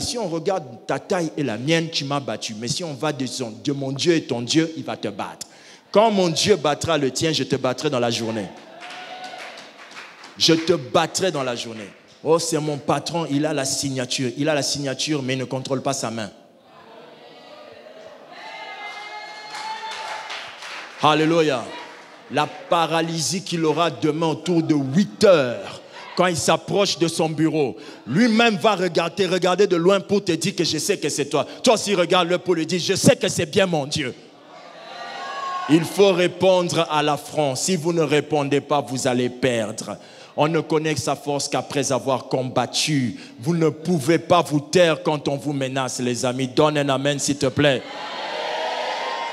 si on regarde ta taille et la mienne, tu m'as battu. Mais si on va de mon Dieu et ton Dieu, il va te battre. Quand mon Dieu battra le tien, je te battrai dans la journée. Je te battrai dans la journée. Oh, c'est mon patron, il a la signature. Il a la signature, mais il ne contrôle pas sa main. Alléluia. La paralysie qu'il aura demain autour de 8 heures, quand il s'approche de son bureau, lui-même va regarder de loin pour te dire que je sais que c'est toi. Toi aussi, regarde-le pour lui dire, je sais que c'est bien mon Dieu. Il faut répondre à l'affront. Si vous ne répondez pas, vous allez perdre. On ne connaît sa force qu'après avoir combattu. Vous ne pouvez pas vous taire quand on vous menace, les amis. Donne un amen, s'il te plaît.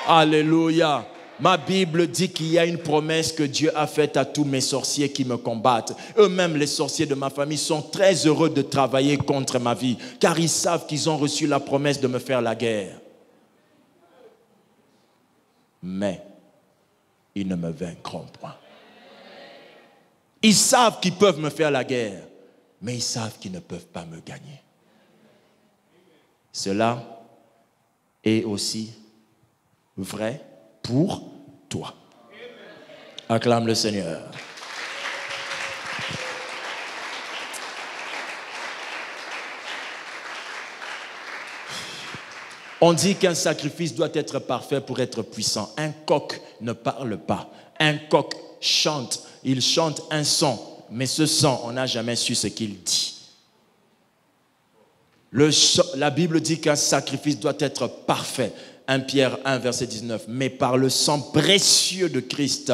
Alléluia. Ma Bible dit qu'il y a une promesse que Dieu a faite à tous mes sorciers qui me combattent. Eux-mêmes, les sorciers de ma famille, sont très heureux de travailler contre ma vie, car ils savent qu'ils ont reçu la promesse de me faire la guerre. Mais ils ne me vaincront point. Ils savent qu'ils peuvent me faire la guerre, mais ils savent qu'ils ne peuvent pas me gagner. Cela est aussi vrai pour toi. Acclame le Seigneur. On dit qu'un sacrifice doit être parfait pour être puissant. Un coq ne parle pas. Un coq chante. Il chante un son, mais ce son, on n'a jamais su ce qu'il dit. La Bible dit qu'un sacrifice doit être parfait. 1 Pierre 1, verset 19. Mais par le sang précieux de Christ,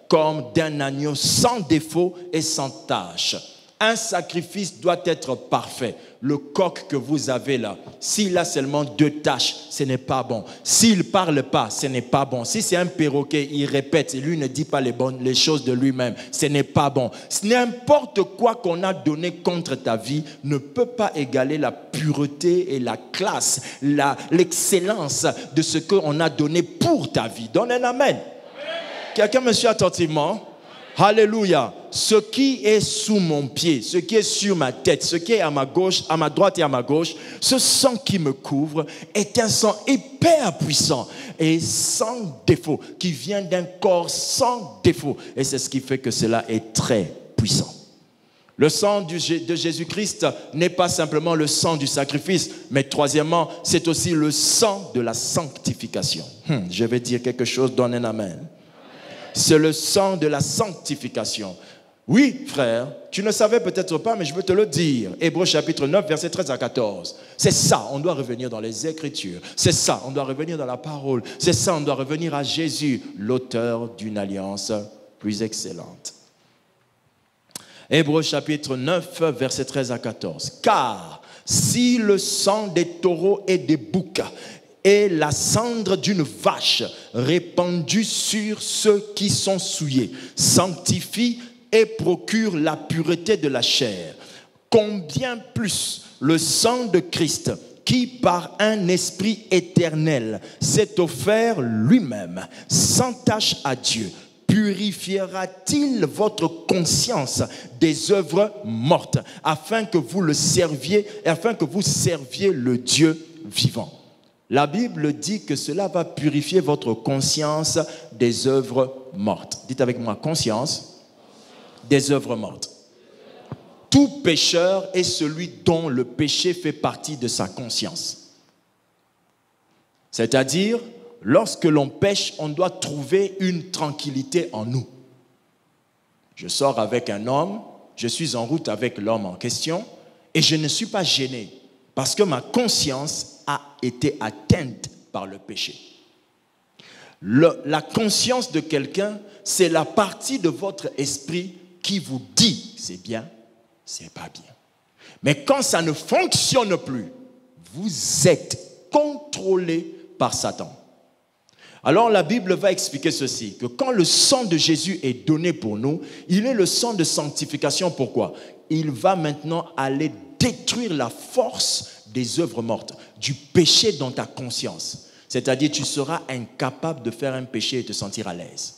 comme d'un agneau sans défaut et sans tache. Un sacrifice doit être parfait. Le coq que vous avez là, s'il a seulement 2 taches, ce n'est pas bon. S'il ne parle pas, ce n'est pas bon. Si c'est un perroquet, il répète et lui ne dit pas les choses de lui-même, ce n'est pas bon. N'importe quoi qu'on a donné contre ta vie ne peut pas égaler la pureté et la classe, l'excellence de ce qu'on a donné pour ta vie. Donne un amen. Quelqu'un me suit attentivement? Alléluia. Ce qui est sous mon pied, ce qui est sur ma tête, ce qui est à ma gauche, à ma droite et à ma gauche, ce sang qui me couvre est un sang hyper puissant et sans défaut, qui vient d'un corps sans défaut. Et c'est ce qui fait que cela est très puissant. Le sang de Jésus-Christ n'est pas simplement le sang du sacrifice, mais troisièmement, c'est aussi le sang de la sanctification. Je vais dire quelque chose, donne un amen. C'est le sang de la sanctification. Oui, frère, tu ne savais peut-être pas, mais je veux te le dire. Hébreux chapitre 9, versets 13 à 14. C'est ça, on doit revenir dans les Écritures. C'est ça, on doit revenir dans la parole. C'est ça, on doit revenir à Jésus, l'auteur d'une alliance plus excellente. Hébreux chapitre 9, versets 13 à 14. Car si le sang des taureaux et des boucs et la cendre d'une vache répandue sur ceux qui sont souillés sanctifie et procure la pureté de la chair, combien plus le sang de Christ, qui par un esprit éternel s'est offert lui-même sans tache à Dieu, purifiera-t-il votre conscience des œuvres mortes, afin que vous le serviez et afin que vous serviez le Dieu vivant. La Bible dit que cela va purifier votre conscience des œuvres mortes. Dites avec moi, conscience des œuvres mortes. Tout pécheur est celui dont le péché fait partie de sa conscience. C'est-à-dire, lorsque l'on pêche, on doit trouver une tranquillité en nous. Je sors avec un homme, je suis en route avec l'homme en question et je ne suis pas gêné parce que ma conscience a été atteinte par le péché. La conscience de quelqu'un, c'est la partie de votre esprit qui vous dit c'est bien, c'est pas bien. Mais quand ça ne fonctionne plus, vous êtes contrôlé par Satan. Alors la Bible va expliquer ceci, que quand le sang de Jésus est donné pour nous, il est le sang de sanctification. Pourquoi? Il va maintenant aller détruire la force des œuvres mortes, du péché dans ta conscience. C'est-à-dire tu seras incapable de faire un péché et te sentir à l'aise.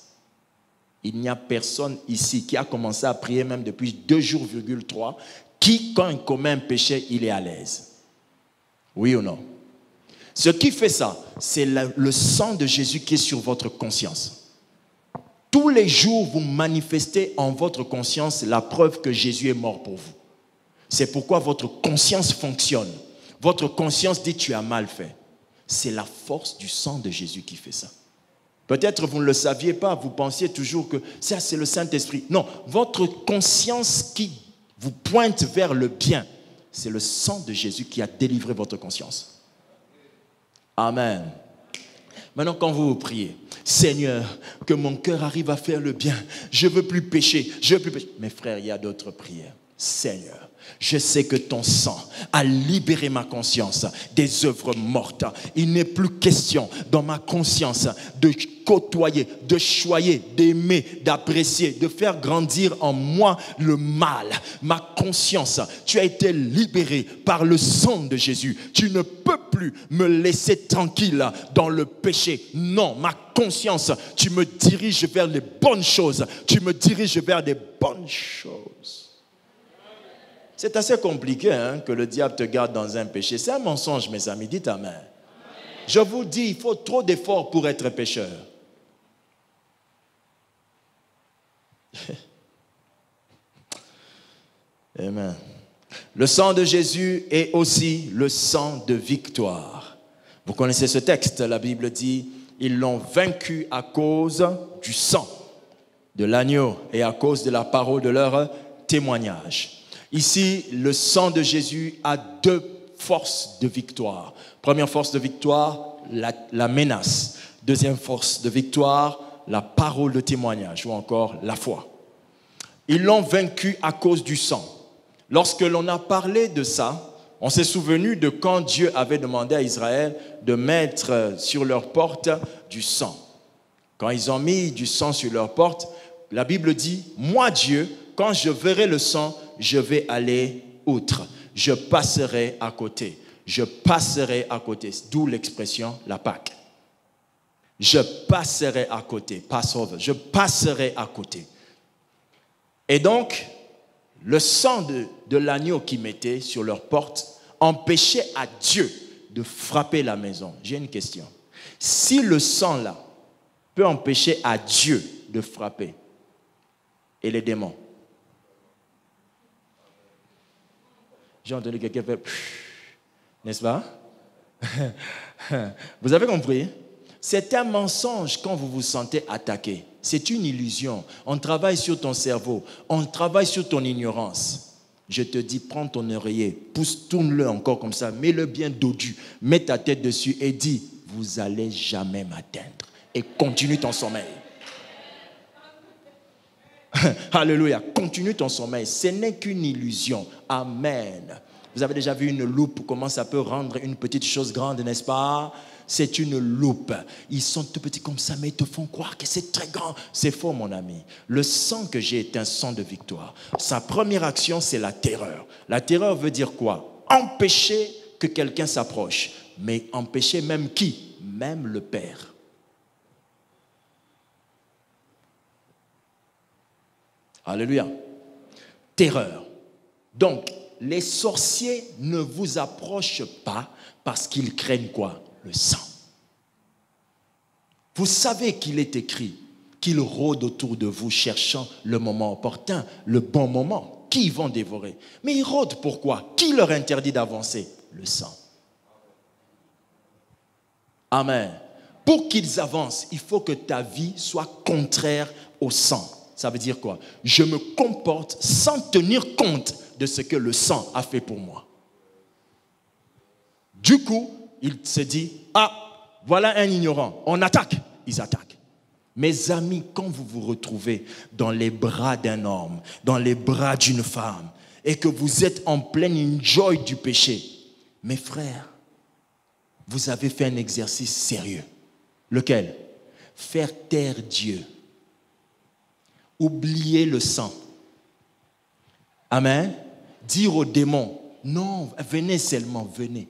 Il n'y a personne ici qui a commencé à prier même depuis 2 jours, 3, qui, quand il commet un péché, il est à l'aise. Oui ou non? Ce qui fait ça, c'est le sang de Jésus qui est sur votre conscience. Tous les jours, vous manifestez en votre conscience la preuve que Jésus est mort pour vous. C'est pourquoi votre conscience fonctionne. Votre conscience dit tu as mal fait. C'est la force du sang de Jésus qui fait ça. Peut-être vous ne le saviez pas, vous pensiez toujours que ça c'est le Saint-Esprit. Non, votre conscience qui vous pointe vers le bien, c'est le sang de Jésus qui a délivré votre conscience. Amen. Maintenant quand vous priez, Seigneur, que mon cœur arrive à faire le bien, je ne veux plus pécher, je veux plus pécher. Mes frères, il y a d'autres prières. Seigneur, je sais que ton sang a libéré ma conscience des œuvres mortes. Il n'est plus question dans ma conscience de côtoyer, de choyer, d'aimer, d'apprécier, de faire grandir en moi le mal. Ma conscience, tu as été libéré par le sang de Jésus. Tu ne peux plus me laisser tranquille dans le péché. Non, ma conscience, tu me diriges vers les bonnes choses. Tu me diriges vers des bonnes choses. C'est assez compliqué que le diable te garde dans un péché. C'est un mensonge, mes amis. Dites amen. Amen. Je vous dis, il faut trop d'efforts pour être pécheur. Amen. Le sang de Jésus est aussi le sang de victoire. Vous connaissez ce texte, la Bible dit, ils l'ont vaincu à cause du sang de l'agneau et à cause de la parole de leur témoignage. Ici, le sang de Jésus a 2 forces de victoire. Première force de victoire, la menace. Deuxième force de victoire, la parole de témoignage ou encore la foi. Ils l'ont vaincu à cause du sang. Lorsque l'on a parlé de ça, on s'est souvenu de quand Dieu avait demandé à Israël de mettre sur leurs portes du sang. Quand ils ont mis du sang sur leurs portes, la Bible dit, moi Dieu, quand je verrai le sang, je vais aller outre. Je passerai à côté. Je passerai à côté. D'où l'expression la Pâque. Je passerai à côté. Passover. Je passerai à côté. Et donc, le sang de l'agneau qu'ils mettaient sur leurs portes empêchait à Dieu de frapper la maison. J'ai une question. Si le sang là peut empêcher à Dieu de frapper, et les démons? J'ai entendu quelqu'un faire, n'est-ce pas? Vous avez compris? C'est un mensonge quand vous vous sentez attaqué. C'est une illusion. On travaille sur ton cerveau. On travaille sur ton ignorance. Je te dis, prends ton oreiller, tourne-le encore comme ça, mets-le bien dodu, mets ta tête dessus et dis, vous n'allez jamais m'atteindre. Et continue ton sommeil. Alléluia, continue ton sommeil. Ce n'est qu'une illusion. Amen. Vous avez déjà vu une loupe, comment ça peut rendre une petite chose grande, n'est-ce pas? C'est une loupe. Ils sont tout petits comme ça, mais ils te font croire que c'est très grand. C'est faux, mon ami. Le sang que j'ai est un sang de victoire. Sa première action, c'est la terreur. La terreur veut dire quoi? Empêcher que quelqu'un s'approche. Mais empêcher même qui? Même le Père. Alléluia. Terreur. Donc, les sorciers ne vous approchent pas parce qu'ils craignent quoi? Le sang. Vous savez qu'il est écrit qu'ils rôdent autour de vous cherchant le moment opportun, le bon moment. Qui ils vont dévorer? Mais ils rôdent pourquoi? Qui leur interdit d'avancer? Le sang. Amen. Pour qu'ils avancent, il faut que ta vie soit contraire au sang. Ça veut dire quoi? Je me comporte sans tenir compte de ce que le sang a fait pour moi. Du coup, il se dit, ah, voilà un ignorant, on attaque. Ils attaquent. Mes amis, quand vous vous retrouvez dans les bras d'un homme, dans les bras d'une femme, et que vous êtes en pleine enjoy du péché, mes frères, vous avez fait un exercice sérieux. Lequel? Faire taire Dieu. Oublier le sang. Amen. Dire aux démons, non, venez seulement, venez.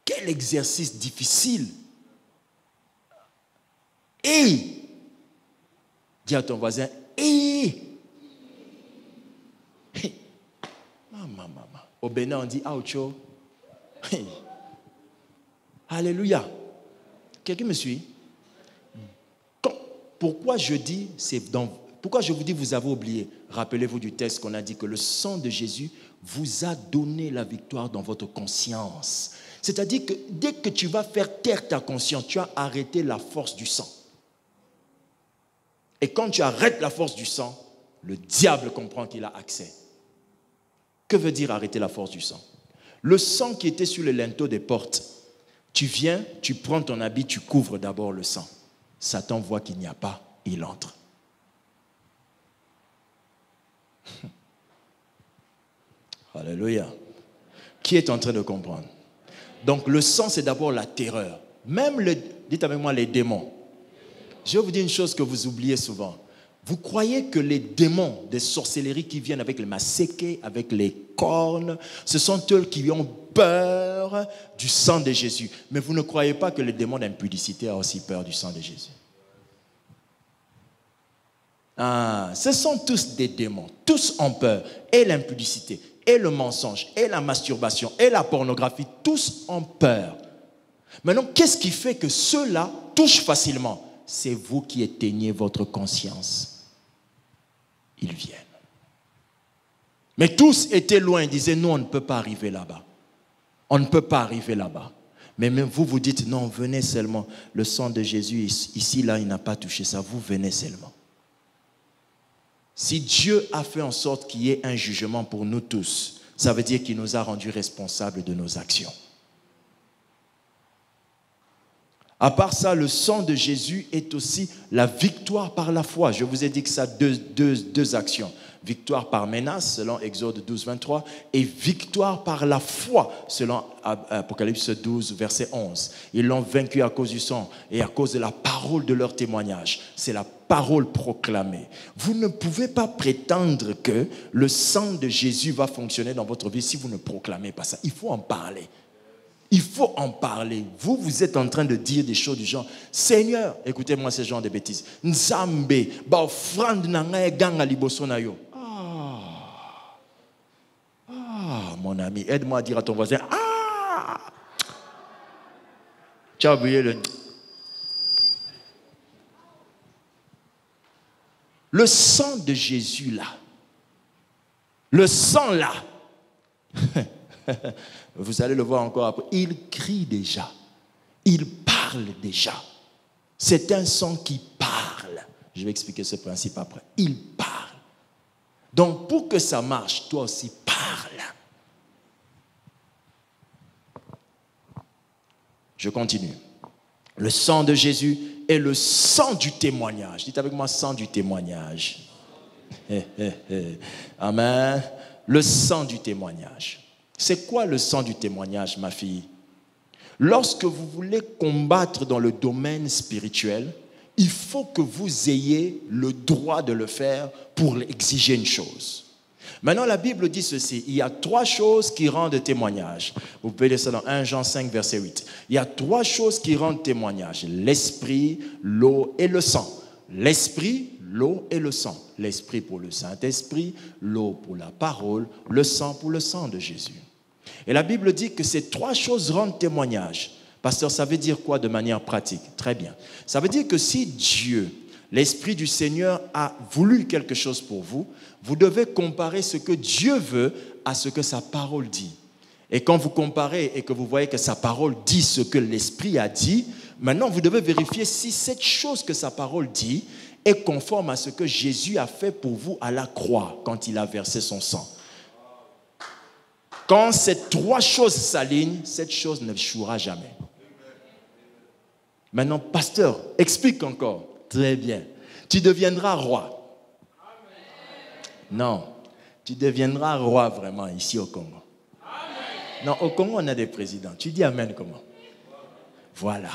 Quel exercice difficile. Et, dis à ton voisin, maman. Au Bénin, on dit aucho. Alléluia. Quelqu'un me suit? Pourquoi je vous dis vous avez oublié? Rappelez-vous du texte qu'on a dit que le sang de Jésus vous a donné la victoire dans votre conscience. C'est-à-dire que dès que tu vas faire taire ta conscience, tu as arrêté la force du sang. Et quand tu arrêtes la force du sang, le diable comprend qu'il a accès. Que veut dire arrêter la force du sang? Le sang qui était sur le linteau des portes, tu viens, tu prends ton habit, tu couvres d'abord le sang. Satan voit qu'il n'y a pas, il entre. Alléluia. Qui est en train de comprendre? Donc le sang, c'est d'abord la terreur. Même, dites avec moi, les démons. Je vais vous dire une chose que vous oubliez souvent. Vous croyez que les démons des sorcelleries qui viennent avec les masékés, avec les cornes, ce sont eux qui ont peur du sang de Jésus. Mais vous ne croyez pas que les démons d'impudicité ont aussi peur du sang de Jésus? Ah, ce sont tous des démons. Tous ont peur. Et l'impudicité, et le mensonge, et la masturbation, et la pornographie, tous ont peur. Maintenant, qu'est-ce qui fait que ceux-là touchent facilement? C'est vous qui éteignez votre conscience. Ils viennent. Mais tous étaient loin, ils disaient, non, on ne peut pas arriver là-bas. On ne peut pas arriver là-bas. Mais même vous, vous dites, non, venez seulement. Le sang de Jésus, ici, là, il n'a pas touché ça. Vous venez seulement. Si Dieu a fait en sorte qu'il y ait un jugement pour nous tous, ça veut dire qu'il nous a rendus responsables de nos actions. À part ça, le sang de Jésus est aussi la victoire par la foi. Je vous ai dit que ça a deux actions. Victoire par menace, selon Exode 12, 23, et victoire par la foi, selon Apocalypse 12, verset 11. Ils l'ont vaincu à cause du sang et à cause de la parole de leur témoignage. C'est la parole proclamée. Vous ne pouvez pas prétendre que le sang de Jésus va fonctionner dans votre vie si vous ne proclamez pas ça. Il faut en parler. Il faut en parler. Vous êtes en train de dire des choses du genre, Seigneur, écoutez-moi ce genre de bêtises. Nzambe, ba offrande na ngai ganga liboso na yo. Mon ami, aide-moi à dire à ton voisin, tu as oublié le sang de Jésus là. Le sang là. Vous allez le voir encore après. Il crie déjà. Il parle déjà. C'est un sang qui parle. Je vais expliquer ce principe après. Il parle. Donc, pour que ça marche, toi aussi, parle. Je continue. Le sang de Jésus est le sang du témoignage. Dites avec moi, sang du témoignage. Amen. Le sang du témoignage. C'est quoi le sang du témoignage, ma fille? Lorsque vous voulez combattre dans le domaine spirituel, il faut que vous ayez le droit de le faire pour exiger une chose. Maintenant, la Bible dit ceci, il y a 3 choses qui rendent témoignage. Vous pouvez lire ça dans 1 Jean 5, verset 8. Il y a 3 choses qui rendent témoignage, l'esprit, l'eau et le sang. L'esprit, l'eau et le sang. L'esprit pour le Saint-Esprit, l'eau pour la parole, le sang pour le sang de Jésus. Et la Bible dit que ces trois choses rendent témoignage. Pasteur, ça veut dire quoi de manière pratique? Très bien. Ça veut dire que si Dieu, l'Esprit du Seigneur a voulu quelque chose pour vous, vous devez comparer ce que Dieu veut à ce que sa parole dit. Et quand vous comparez et que vous voyez que sa parole dit ce que l'Esprit a dit, maintenant vous devez vérifier si cette chose que sa parole dit est conforme à ce que Jésus a fait pour vous à la croix quand il a versé son sang. Quand ces trois choses s'alignent, cette chose ne échouera jamais. Maintenant, pasteur, explique encore. Très bien. Tu deviendras roi. Non, tu deviendras roi vraiment ici au Congo. Non, au Congo, on a des présidents. Tu dis amen comment? Voilà.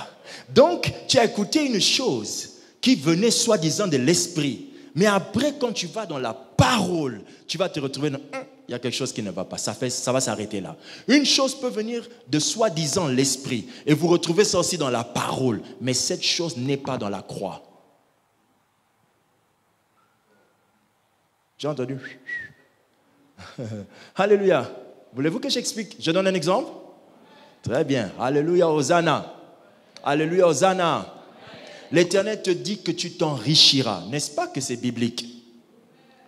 Donc, tu as écouté une chose qui venait soi-disant de l'esprit. Mais après, quand tu vas dans la parole, tu vas te retrouver dans... Il y a quelque chose qui ne va pas. Ça va s'arrêter là. Une chose peut venir de soi-disant l'esprit. Et vous retrouvez ça aussi dans la parole. Mais cette chose n'est pas dans la croix. J'ai entendu. Alléluia. Voulez-vous que j'explique? Je donne un exemple? Très bien. Alléluia, Hosanna. Alléluia, Hosanna. L'Éternel te dit que tu t'enrichiras. N'est-ce pas que c'est biblique?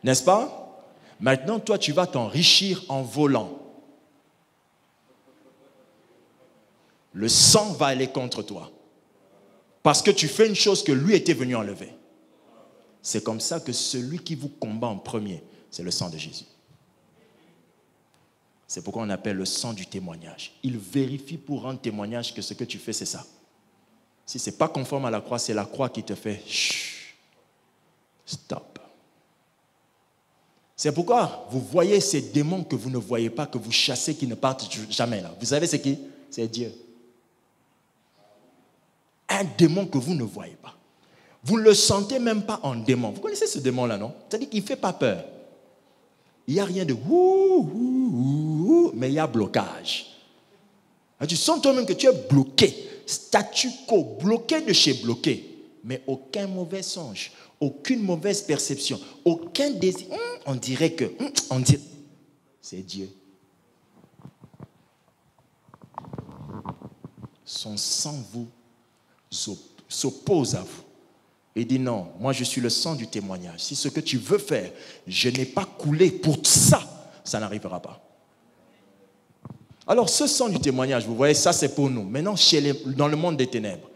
N'est-ce pas? Maintenant, toi, tu vas t'enrichir en volant. Le sang va aller contre toi. Parce que tu fais une chose que lui était venu enlever. C'est comme ça que celui qui vous combat en premier, c'est le sang de Jésus. C'est pourquoi on appelle le sang du témoignage. Il vérifie pour rendre témoignage que ce que tu fais, c'est ça. Si ce n'est pas conforme à la croix, c'est la croix qui te fait chut, stop. C'est pourquoi vous voyez ces démons que vous ne voyez pas, que vous chassez, qui ne partent jamais là. Vous savez c'est qui? C'est Dieu. Un démon que vous ne voyez pas. Vous ne le sentez même pas en démon. Vous connaissez ce démon-là, non? C'est-à-dire qu'il ne fait pas peur. Il n'y a rien de mais il y a blocage. Tu sens toi-même que tu es bloqué. Statu quo, bloqué de chez bloqué. Mais aucun mauvais songe, aucune mauvaise perception, aucun désir. On dirait que... c'est Dieu. Son sang s'oppose à vous. Et dit non, moi je suis le sang du témoignage. Si ce que tu veux faire, je n'ai pas coulé pour ça, ça n'arrivera pas. Alors ce sang du témoignage, vous voyez, ça c'est pour nous. Maintenant, dans le monde des ténèbres,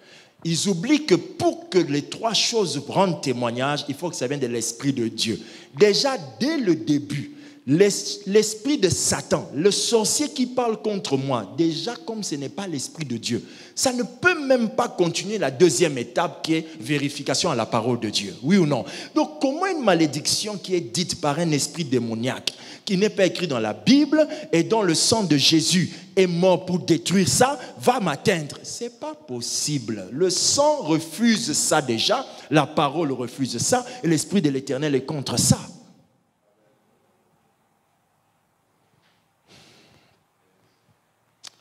ils oublient que pour que les trois choses rendent témoignage, il faut que ça vienne de l'Esprit de Dieu. Déjà, dès le début, l'esprit de Satan, le sorcier qui parle contre moi, déjà comme ce n'est pas l'Esprit de Dieu, ça ne peut même pas continuer la deuxième étape qui est vérification à la parole de Dieu. Oui ou non? Donc comment une malédiction qui est dite par un esprit démoniaque, qui n'est pas écrit dans la Bible et dont le sang de Jésus est mort pour détruire ça, va m'atteindre? C'est pas possible. Le sang refuse ça déjà, la parole refuse ça et l'Esprit de l'Éternel est contre ça.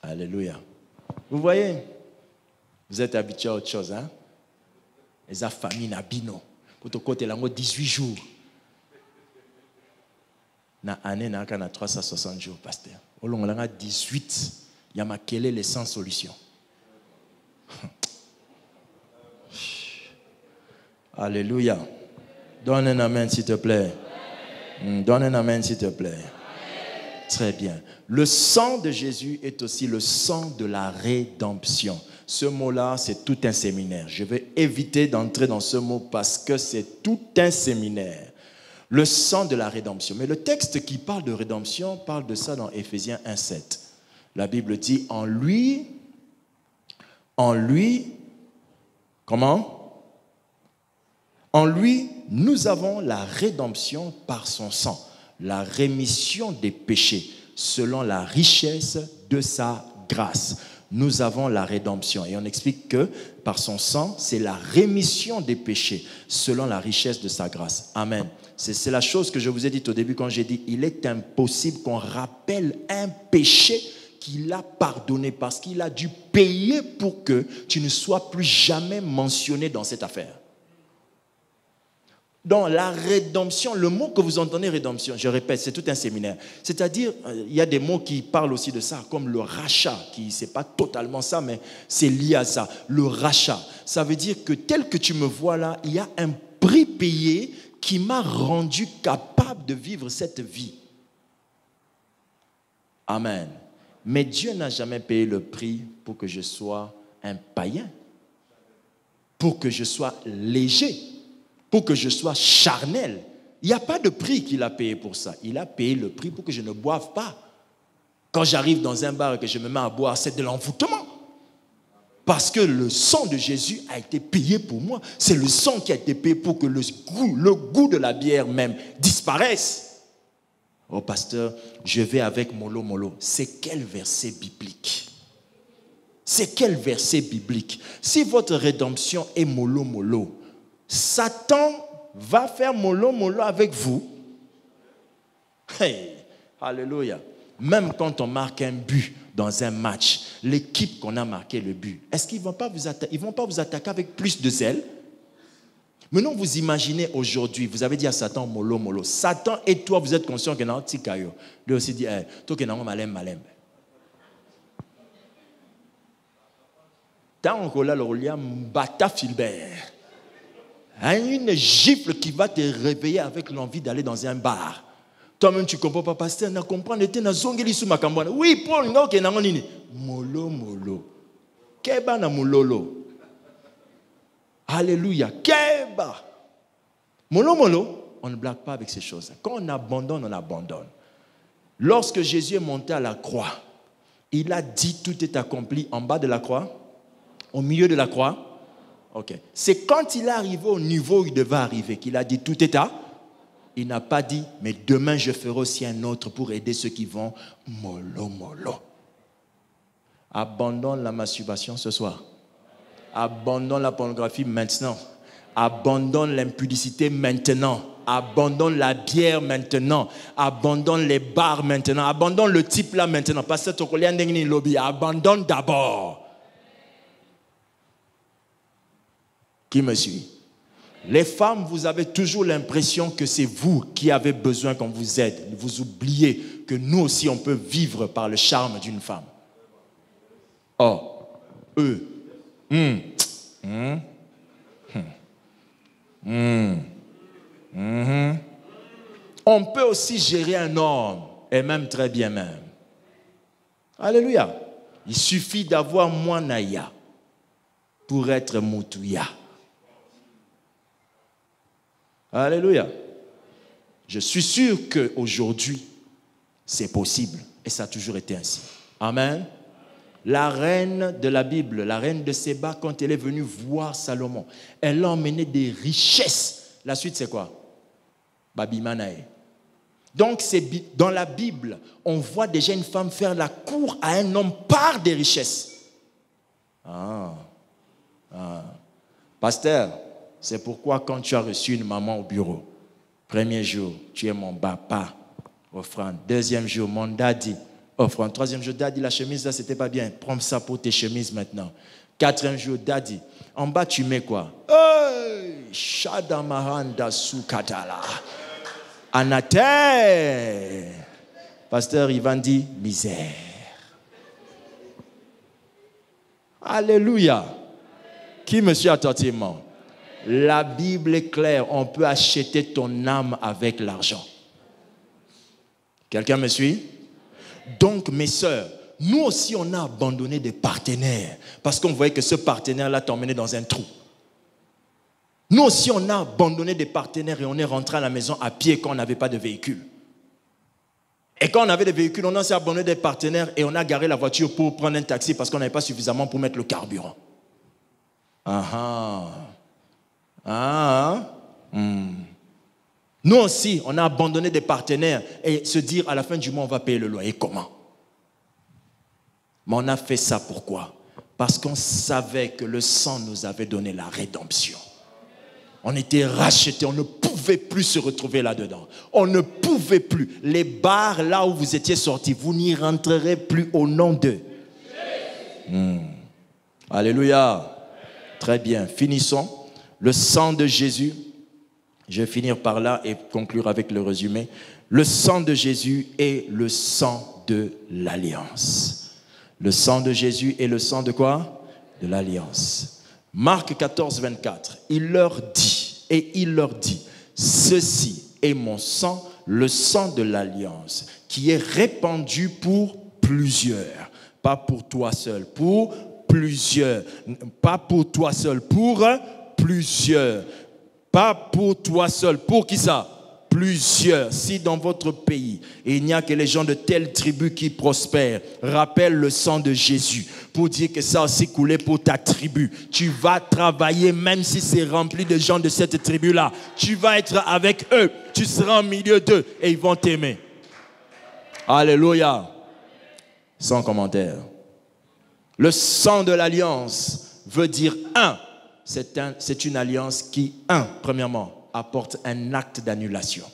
Alléluia. Vous voyez, vous êtes habitués à autre chose, hein? Les familles n'abino. Pour te côté, là, 18 jours. Na année, na 360 jours, pasteur. Au long, là, 18. Il y a marqué les sans solution. Alléluia. Donne un amen, s'il te plaît. Donne un amen, s'il te plaît. Très bien. Le sang de Jésus est aussi le sang de la rédemption. Ce mot-là, c'est tout un séminaire. Je vais éviter d'entrer dans ce mot parce que c'est tout un séminaire. Le sang de la rédemption. Mais le texte qui parle de rédemption parle de ça dans Éphésiens 1,7. La Bible dit, en lui, comment? En lui, nous avons la rédemption par son sang. La rémission des péchés selon la richesse de sa grâce. Nous avons la rédemption. Et on explique que par son sang, c'est la rémission des péchés selon la richesse de sa grâce. Amen. C'est la chose que je vous ai dit au début quand j'ai dit il est impossible qu'on rappelle un péché qu'il a pardonné parce qu'il a dû payer pour que tu ne sois plus jamais mentionné dans cette affaire. Dans la rédemption, le mot que vous entendez, rédemption, je répète, c'est tout un séminaire. C'est-à-dire, il y a des mots qui parlent aussi de ça, comme le rachat, qui c'est pas totalement ça, mais c'est lié à ça. Le rachat, ça veut dire que tel que tu me vois là, il y a un prix payé qui m'a rendu capable de vivre cette vie. Amen. Mais Dieu n'a jamais payé le prix pour que je sois un païen, pour que je sois léger, pour que je sois charnel. Il n'y a pas de prix qu'il a payé pour ça. Il a payé le prix pour que je ne boive pas. Quand j'arrive dans un bar et que je me mets à boire, c'est de l'envoûtement. Parce que le sang de Jésus a été payé pour moi. C'est le sang qui a été payé pour que le goût de la bière même disparaisse. Oh pasteur, je vais avec mollo mollo. C'est quel verset biblique? C'est quel verset biblique? Si votre rédemption est mollo mollo, Satan va faire mollo mollo avec vous. Hey, alléluia. Même quand on marque un but dans un match, l'équipe qu'on a marqué le but, est-ce qu'ils ne vont pas vous attaquer avec plus de zèle? Maintenant, vous imaginez aujourd'hui, vous avez dit à Satan, mollo, mollo. Satan et toi, vous êtes conscient que non, tikayo. Lui aussi dit, toi que non, malem, malem. Tant qu'on a le William Bata Filbert, une gifle qui va te réveiller avec l'envie d'aller dans un bar. Toi-même, tu ne comprends pas, pasteur, tu comprends, tu es zongeli sous ma cambone. Oui, Paul, non, que non, nini. Mollo, mollo. Keba na mololo. Alléluia. Keba. Mollo, mollo. On ne blague pas avec ces choses. Quand on abandonne, on abandonne. Lorsque Jésus est monté à la croix, il a dit tout est accompli en bas de la croix, au milieu de la croix. Ok. C'est quand il est arrivé au niveau où il devait arriver qu'il a dit tout est à. Il n'a pas dit, mais demain je ferai aussi un autre pour aider ceux qui vont mollo, mollo. Abandonne la masturbation ce soir. Abandonne la pornographie maintenant. Abandonne l'impudicité maintenant. Abandonne la bière maintenant. Abandonne les bars maintenant. Abandonne le type là maintenant. Parce que abandonne d'abord. Qui me suit? Les femmes, vous avez toujours l'impression que c'est vous qui avez besoin qu'on vous aide. Vous oubliez que nous aussi, on peut vivre par le charme d'une femme. Oh, eux. On peut aussi gérer un homme, et même très bien même. Alléluia. Il suffit d'avoir Moanaya pour être Moutouya. Alléluia. Je suis sûr qu'aujourd'hui, c'est possible. Et ça a toujours été ainsi. Amen. La reine de la Bible, la reine de Séba, quand elle est venue voir Salomon, elle a emmené des richesses. La suite, c'est quoi? Babimanae. Donc, dans la Bible, on voit déjà une femme faire la cour à un homme par des richesses. Pasteur, c'est pourquoi quand tu as reçu une maman au bureau, premier jour, tu es mon papa, offrande. Deuxième jour, mon daddy, offrande. Troisième jour, daddy, la chemise là, c'était pas bien. Prends ça pour tes chemises maintenant. Quatrième jour, daddy. En bas, tu mets quoi? Hey, Shadamaranda Sukatala. Anathème. Pasteur Ivan dit misère. Alléluia. Qui me suit attentivement? La Bible est claire, on peut acheter ton âme avec l'argent. Quelqu'un me suit? Donc, mes sœurs, nous aussi, on a abandonné des partenaires parce qu'on voyait que ce partenaire-là t'emmenait dans un trou. Nous aussi, on a abandonné des partenaires et on est rentré à la maison à pied quand on n'avait pas de véhicule. Et quand on avait des véhicules, on a aussi abandonné des partenaires et on a garé la voiture pour prendre un taxi parce qu'on n'avait pas suffisamment pour mettre le carburant. Nous aussi, on a abandonné des partenaires et se dire à la fin du mois, on va payer le loyer. Comment? Mais on a fait ça pourquoi? Parce qu'on savait que le sang nous avait donné la rédemption. On était rachetés, on ne pouvait plus se retrouver là-dedans. On ne pouvait plus. Les bars là où vous étiez sortis, vous n'y rentrerez plus au nom d'eux. Alléluia. Très bien, finissons. Le sang de Jésus Je vais finir par là et conclure avec le résumé. Le sang de Jésus est le sang de l'alliance. Le sang de Jésus est le sang de quoi? De l'alliance. Marc 14, 24. Il leur dit, ceci est mon sang, le sang de l'alliance, qui est répandu pour plusieurs. Pas pour toi seul, pour plusieurs. Pas pour toi seul, pour plusieurs. Pas pour toi seul. Pour qui ça? Plusieurs. Si dans votre pays, il n'y a que les gens de telle tribu qui prospèrent, rappelle le sang de Jésus pour dire que ça a aussi coulé pour ta tribu. Tu vas travailler même si c'est rempli de gens de cette tribu-là. Tu vas être avec eux. Tu seras au milieu d'eux et ils vont t'aimer. Alléluia. Sans commentaire. Le sang de l'alliance veut dire un. C'est une alliance qui, premièrement, apporte un acte d'annulation.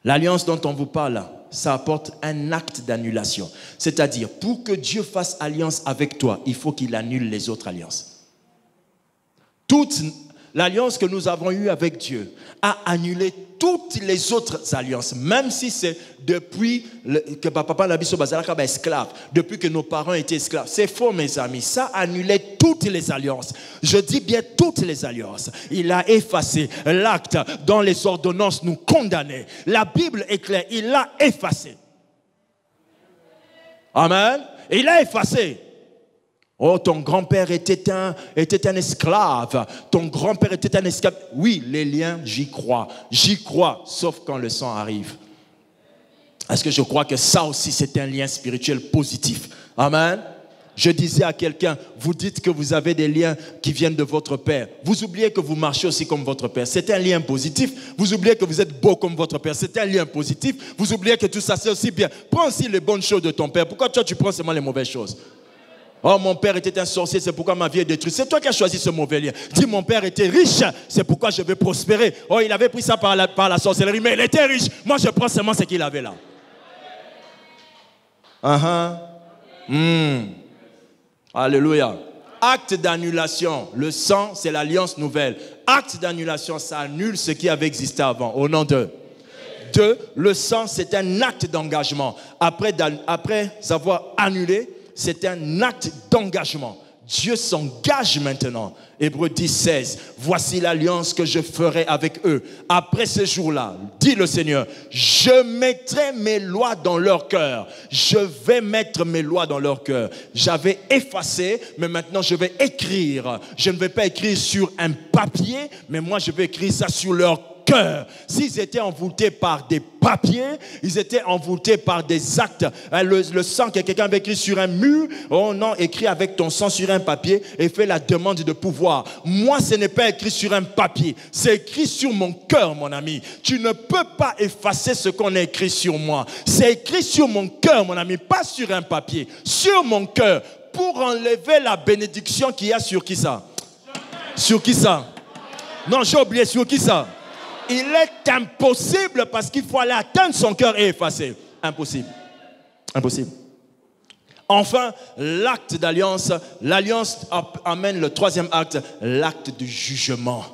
L'alliance dont on vous parle, ça apporte un acte d'annulation. C'est-à-dire, pour que Dieu fasse alliance avec toi, il faut qu'il annule les autres alliances. L'alliance que nous avons eue avec Dieu a annulé toutes les autres alliances, même si c'est depuis que papa n'a biso bazalaka ba esclave, depuis que nos parents étaient esclaves. C'est faux, mes amis. Ça a annulé toutes les alliances. Je dis bien toutes les alliances. Il a effacé l'acte dont les ordonnances nous condamnaient. La Bible est claire. Il l'a effacé. Amen. Il l'a effacé. Oh, ton grand-père était un esclave. Ton grand-père était un esclave. Oui, les liens, j'y crois. J'y crois, sauf quand le sang arrive. Est-ce que je crois que ça aussi, c'est un lien spirituel positif? Amen. Je disais à quelqu'un, vous dites que vous avez des liens qui viennent de votre père. Vous oubliez que vous marchez aussi comme votre père. C'est un lien positif. Vous oubliez que vous êtes beau comme votre père. C'est un lien positif. Vous oubliez que tout ça, c'est aussi bien. Prends aussi les bonnes choses de ton père. Pourquoi toi, tu prends seulement les mauvaises choses? Oh, mon père était un sorcier, c'est pourquoi ma vie est détruite. C'est toi qui as choisi ce mauvais lien. Dis, mon père était riche, c'est pourquoi je vais prospérer. Oh, il avait pris ça par la sorcellerie, mais il était riche. Moi, je prends seulement ce qu'il avait là. Alléluia. Acte d'annulation. Le sang, c'est l'alliance nouvelle. Acte d'annulation, ça annule ce qui avait existé avant. Au nom de... 2. Le sang, c'est un acte d'engagement. Après avoir annulé, c'est un acte d'engagement. Dieu s'engage maintenant. Hébreux 10, 16. Voici l'alliance que je ferai avec eux. Après ce jour-là, dit le Seigneur, je mettrai mes lois dans leur cœur. Je vais mettre mes lois dans leur cœur. J'avais effacé, mais maintenant je vais écrire. Je ne vais pas écrire sur un papier, mais moi je vais écrire ça sur leur cœur. S'ils étaient envoûtés par des papiers, ils étaient envoûtés par des actes. Le sang que quelqu'un avait écrit sur un mur, oh non, écrit avec ton sang sur un papier et fait la demande de pouvoir. Moi, ce n'est pas écrit sur un papier, c'est écrit sur mon cœur, mon ami. Tu ne peux pas effacer ce qu'on a écrit sur moi. C'est écrit sur mon cœur, mon ami, pas sur un papier, sur mon cœur, pour enlever la bénédiction qu'il y a sur qui ça? Sur qui ça? Non, j'ai oublié, sur qui ça? Il est impossible parce qu'il faut aller atteindre son cœur et effacer. Impossible. Impossible. Enfin, l'acte d'alliance. L'alliance amène le troisième acte, l'acte du jugement.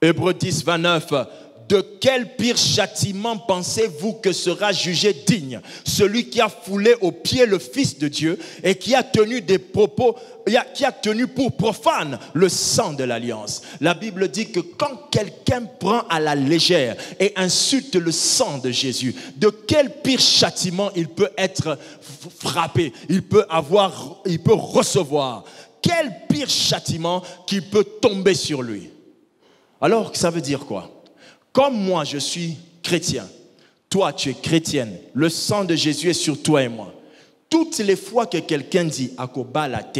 Hébreux 10, 29. De quel pire châtiment pensez-vous que sera jugé digne celui qui a foulé aux pieds le Fils de Dieu et qui a tenu des propos, qui a tenu pour profane le sang de l'alliance? La Bible dit que quand quelqu'un prend à la légère et insulte le sang de Jésus, de quel pire châtiment il peut être frappé, il peut recevoir. Quel pire châtiment qu'il peut tomber sur lui. Alors, ça veut dire quoi? Comme moi, je suis chrétien, toi, tu es chrétienne, le sang de Jésus est sur toi et moi. Toutes les fois que quelqu'un dit « Akobalate »,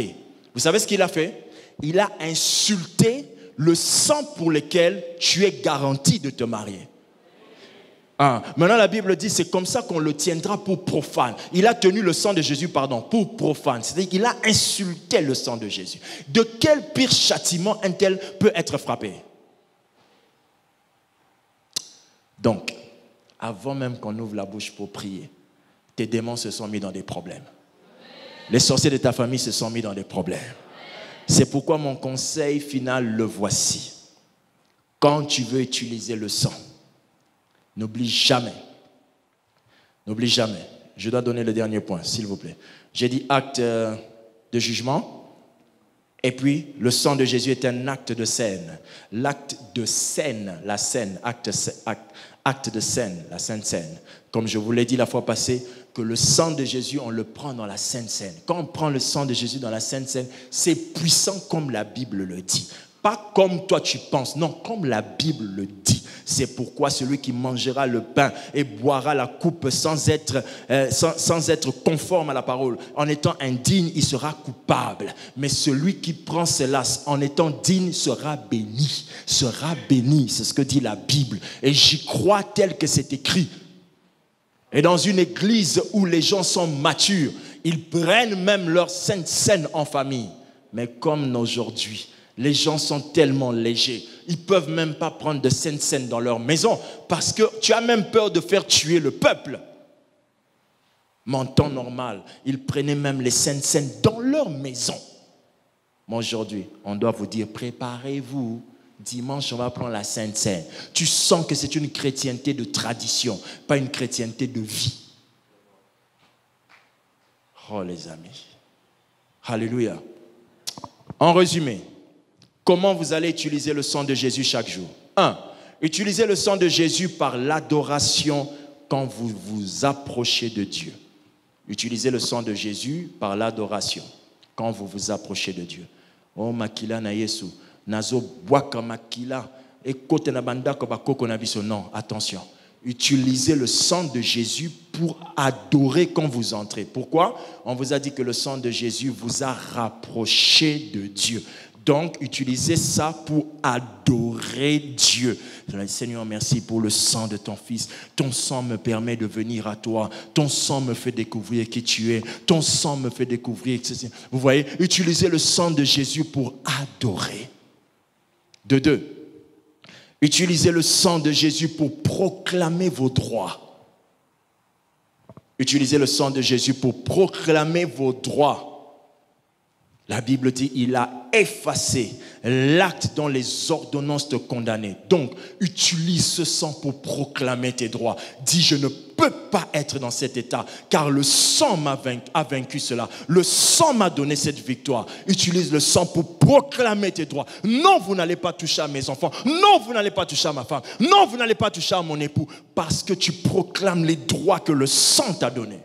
vous savez ce qu'il a fait? Il a insulté le sang pour lequel tu es garanti de te marier. Maintenant, la Bible dit c'est comme ça qu'on le tiendra pour profane. Il a tenu le sang de Jésus, pour profane. C'est-à-dire qu'il a insulté le sang de Jésus. De quel pire châtiment un tel peut être frappé? Donc, avant même qu'on ouvre la bouche pour prier, tes démons se sont mis dans des problèmes. Les sorciers de ta famille se sont mis dans des problèmes. C'est pourquoi mon conseil final, le voici. Quand tu veux utiliser le sang, n'oublie jamais. N'oublie jamais. Je dois donner le dernier point, s'il vous plaît. J'ai dit acte de jugement. Et puis, le sang de Jésus est un acte de scène. L'acte de scène, la scène, acte de scène, la sainte scène. Comme je vous l'ai dit la fois passée, que le sang de Jésus, on le prend dans la sainte scène. Quand on prend le sang de Jésus dans la sainte scène, c'est puissant comme la Bible le dit. Pas comme toi tu penses, non, comme la Bible le dit. C'est pourquoi celui qui mangera le pain et boira la coupe sans être conforme à la parole, en étant indigne, il sera coupable. Mais celui qui prend cela en étant digne sera béni. Sera béni, c'est ce que dit la Bible. Et j'y crois tel que c'est écrit. Et dans une église où les gens sont matures, ils prennent même leur sainte scène en famille. Mais comme aujourd'hui, les gens sont tellement légers, ils ne peuvent même pas prendre de sainte scène dans leur maison parce que tu as même peur de faire tuer le peuple. Mais en temps normal, ils prenaient même les saintes scènes dans leur maison. Mais aujourd'hui, on doit vous dire, préparez-vous. Dimanche, on va prendre la sainte scène. Tu sens que c'est une chrétienté de tradition, pas une chrétienté de vie. Oh les amis. Alléluia. En résumé, comment vous allez utiliser le sang de Jésus chaque jour? 1. Utilisez le sang de Jésus par l'adoration quand vous vous approchez de Dieu. Utilisez le sang de Jésus par l'adoration quand vous vous approchez de Dieu. Oh makila na Yesu, nazo bwaka makila et kote na banda ko bakoko na biso. Non, attention. Utilisez le sang de Jésus pour adorer quand vous entrez. Pourquoi? On vous a dit que le sang de Jésus vous a rapproché de Dieu. Donc, utilisez ça pour adorer Dieu. Seigneur, merci pour le sang de ton Fils. Ton sang me permet de venir à toi. Ton sang me fait découvrir qui tu es. Ton sang me fait découvrir, etc. Vous voyez, utilisez le sang de Jésus pour adorer. De 2. Utilisez le sang de Jésus pour proclamer vos droits. Utilisez le sang de Jésus pour proclamer vos droits. La Bible dit, il a effacé l'acte dont les ordonnances te condamnaient. Donc, utilise ce sang pour proclamer tes droits. Dis, je ne peux pas être dans cet état, car le sang a vaincu cela. Le sang m'a donné cette victoire. Utilise le sang pour proclamer tes droits. Non, vous n'allez pas toucher à mes enfants. Non, vous n'allez pas toucher à ma femme. Non, vous n'allez pas toucher à mon époux, parce que tu proclames les droits que le sang t'a donnés.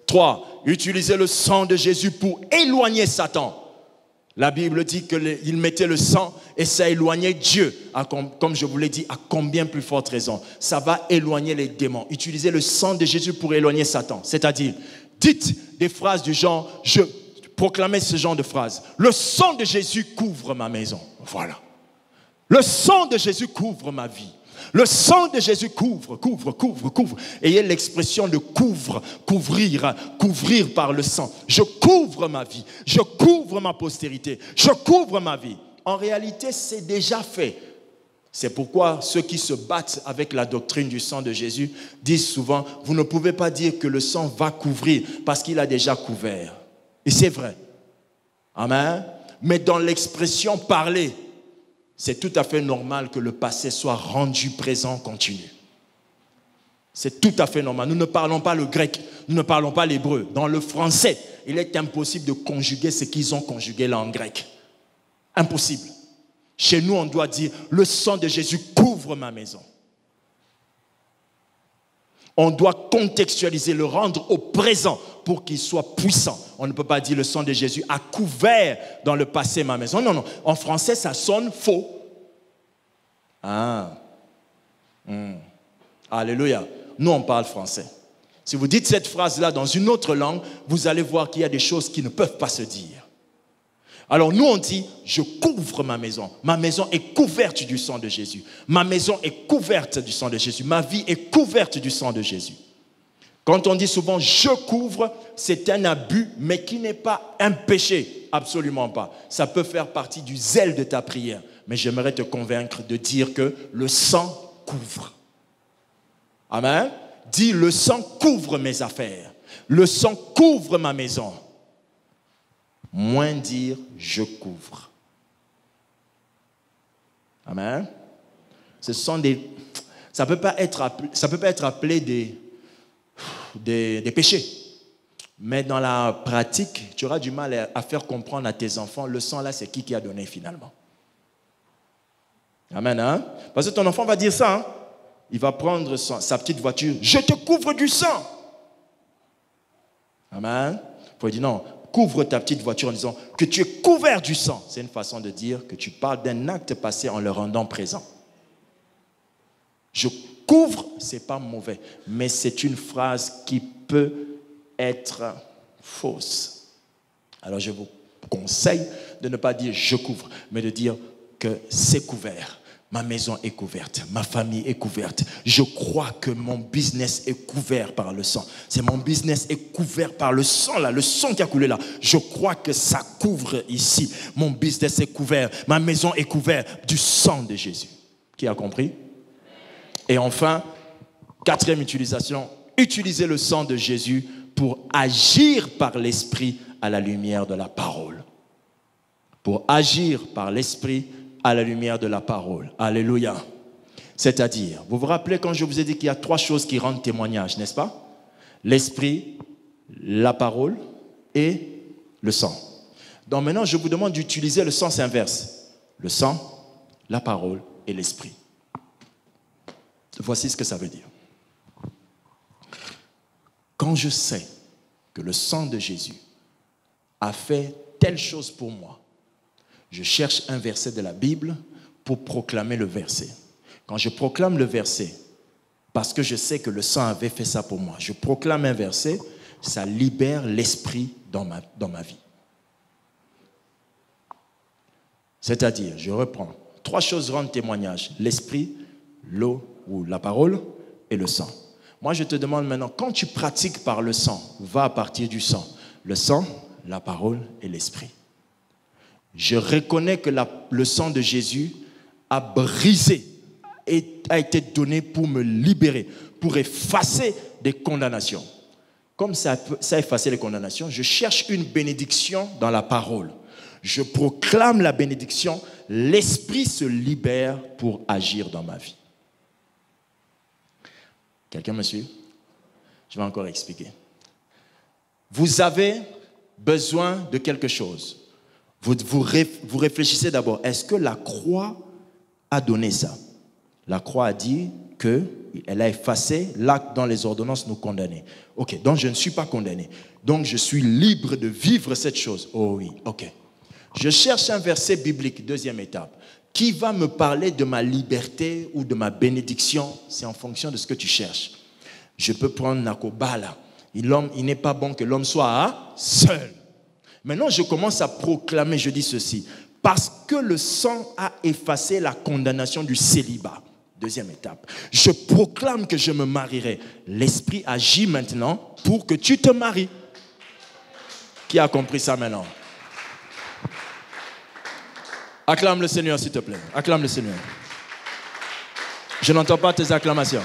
3. Utilisez le sang de Jésus pour éloigner Satan. La Bible dit qu'il mettait le sang et ça éloignait Dieu. Comme je vous l'ai dit, à combien plus forte raison? Ça va éloigner les démons. Utilisez le sang de Jésus pour éloigner Satan. C'est-à-dire, dites des phrases du genre, proclamez ce genre de phrases. Le sang de Jésus couvre ma maison. Voilà. Le sang de Jésus couvre ma vie. Le sang de Jésus couvre. Ayez l'expression de couvrir par le sang. Je couvre ma vie, je couvre ma postérité, je couvre ma vie. En réalité, c'est déjà fait. C'est pourquoi ceux qui se battent avec la doctrine du sang de Jésus disent souvent, vous ne pouvez pas dire que le sang va couvrir parce qu'il a déjà couvert. Et c'est vrai. Amen. Mais dans l'expression parlée, c'est tout à fait normal que le passé soit rendu présent continu. C'est tout à fait normal. Nous ne parlons pas le grec, nous ne parlons pas l'hébreu. Dans le français, il est impossible de conjuguer ce qu'ils ont conjugué là en grec. Impossible. Chez nous, on doit dire, le sang de Jésus couvre ma maison. On doit contextualiser, le rendre au présent pour qu'il soit puissant. On ne peut pas dire le sang de Jésus a couvert dans le passé ma maison. Non, non. En français, ça sonne faux. Alléluia. Nous, on parle français. Si vous dites cette phrase-là dans une autre langue, vous allez voir qu'il y a des choses qui ne peuvent pas se dire. Alors nous, on dit, je couvre ma maison. Ma maison est couverte du sang de Jésus. Ma maison est couverte du sang de Jésus. Ma vie est couverte du sang de Jésus. Quand on dit souvent, je couvre, c'est un abus, mais qui n'est pas un péché. Absolument pas. Ça peut faire partie du zèle de ta prière. Mais j'aimerais te convaincre de dire que le sang couvre. Amen. Dis, le sang couvre mes affaires. Le sang couvre ma maison. Moins dire, je couvre. Amen. Ça peut pas être appelé des péchés. Mais dans la pratique, tu auras du mal à faire comprendre à tes enfants, le sang là, c'est qui a donné finalement. Amen. Hein? Parce que ton enfant va dire ça. Hein? Il va prendre sa petite voiture. Je te couvre du sang. Amen. Il faut dire non. Couvre ta petite voiture en disant que tu es couvert du sang. C'est une façon de dire que tu parles d'un acte passé en le rendant présent. Je couvre, ce n'est pas mauvais, mais c'est une phrase qui peut être fausse. Alors je vous conseille de ne pas dire je couvre, mais de dire que c'est couvert. Ma maison est couverte, ma famille est couverte. Je crois que mon business est couvert par le sang. C'est mon business est couvert par le sang là, le sang qui a coulé là. Je crois que ça couvre ici. Mon business est couvert, ma maison est couverte du sang de Jésus. Qui a compris? Et enfin, quatrième utilisation, utiliser le sang de Jésus pour agir par l'esprit à la lumière de la parole. Pour agir par l'esprit à la lumière de la parole. Alléluia. C'est-à-dire, vous vous rappelez quand je vous ai dit qu'il y a 3 choses qui rendent témoignage, n'est-ce pas? L'esprit, la parole et le sang. Donc maintenant, je vous demande d'utiliser le sens inverse. Le sang, la parole et l'esprit. Voici ce que ça veut dire. Quand je sais que le sang de Jésus a fait telle chose pour moi, je cherche un verset de la Bible pour proclamer le verset. Quand je proclame le verset, parce que je sais que le sang avait fait ça pour moi, je proclame un verset, ça libère l'esprit dans ma vie. C'est-à-dire, je reprends, 3 choses rendent témoignage, l'esprit, l'eau ou la parole et le sang. Moi, je te demande maintenant, quand tu pratiques par le sang, va à partir du sang. Le sang, la parole et l'esprit. Je reconnais que le sang de Jésus a brisé et a été donné pour me libérer, pour effacer des condamnations. Comme ça a effacé les condamnations, je cherche une bénédiction dans la parole. Je proclame la bénédiction, l'esprit se libère pour agir dans ma vie. Quelqu'un me suit? Je vais encore expliquer. Vous avez besoin de quelque chose. Vous réfléchissez d'abord, est-ce que la croix a donné ça? La croix a dit qu'elle a effacé l'acte dont les ordonnances nous condamnaient. Ok, donc je ne suis pas condamné. Donc je suis libre de vivre cette chose. Oh oui, ok. Je cherche un verset biblique, deuxième étape, qui va me parler de ma liberté ou de ma bénédiction. C'est en fonction de ce que tu cherches. Je peux prendre Nakobala. Il n'est pas bon que l'homme soit seul. Maintenant, je commence à proclamer, je dis ceci, parce que le sang a effacé la condamnation du célibat. Deuxième étape. Je proclame que je me marierai. L'esprit agit maintenant pour que tu te maries. Qui a compris ça maintenant? Acclame le Seigneur, s'il te plaît. Acclame le Seigneur. Je n'entends pas tes acclamations.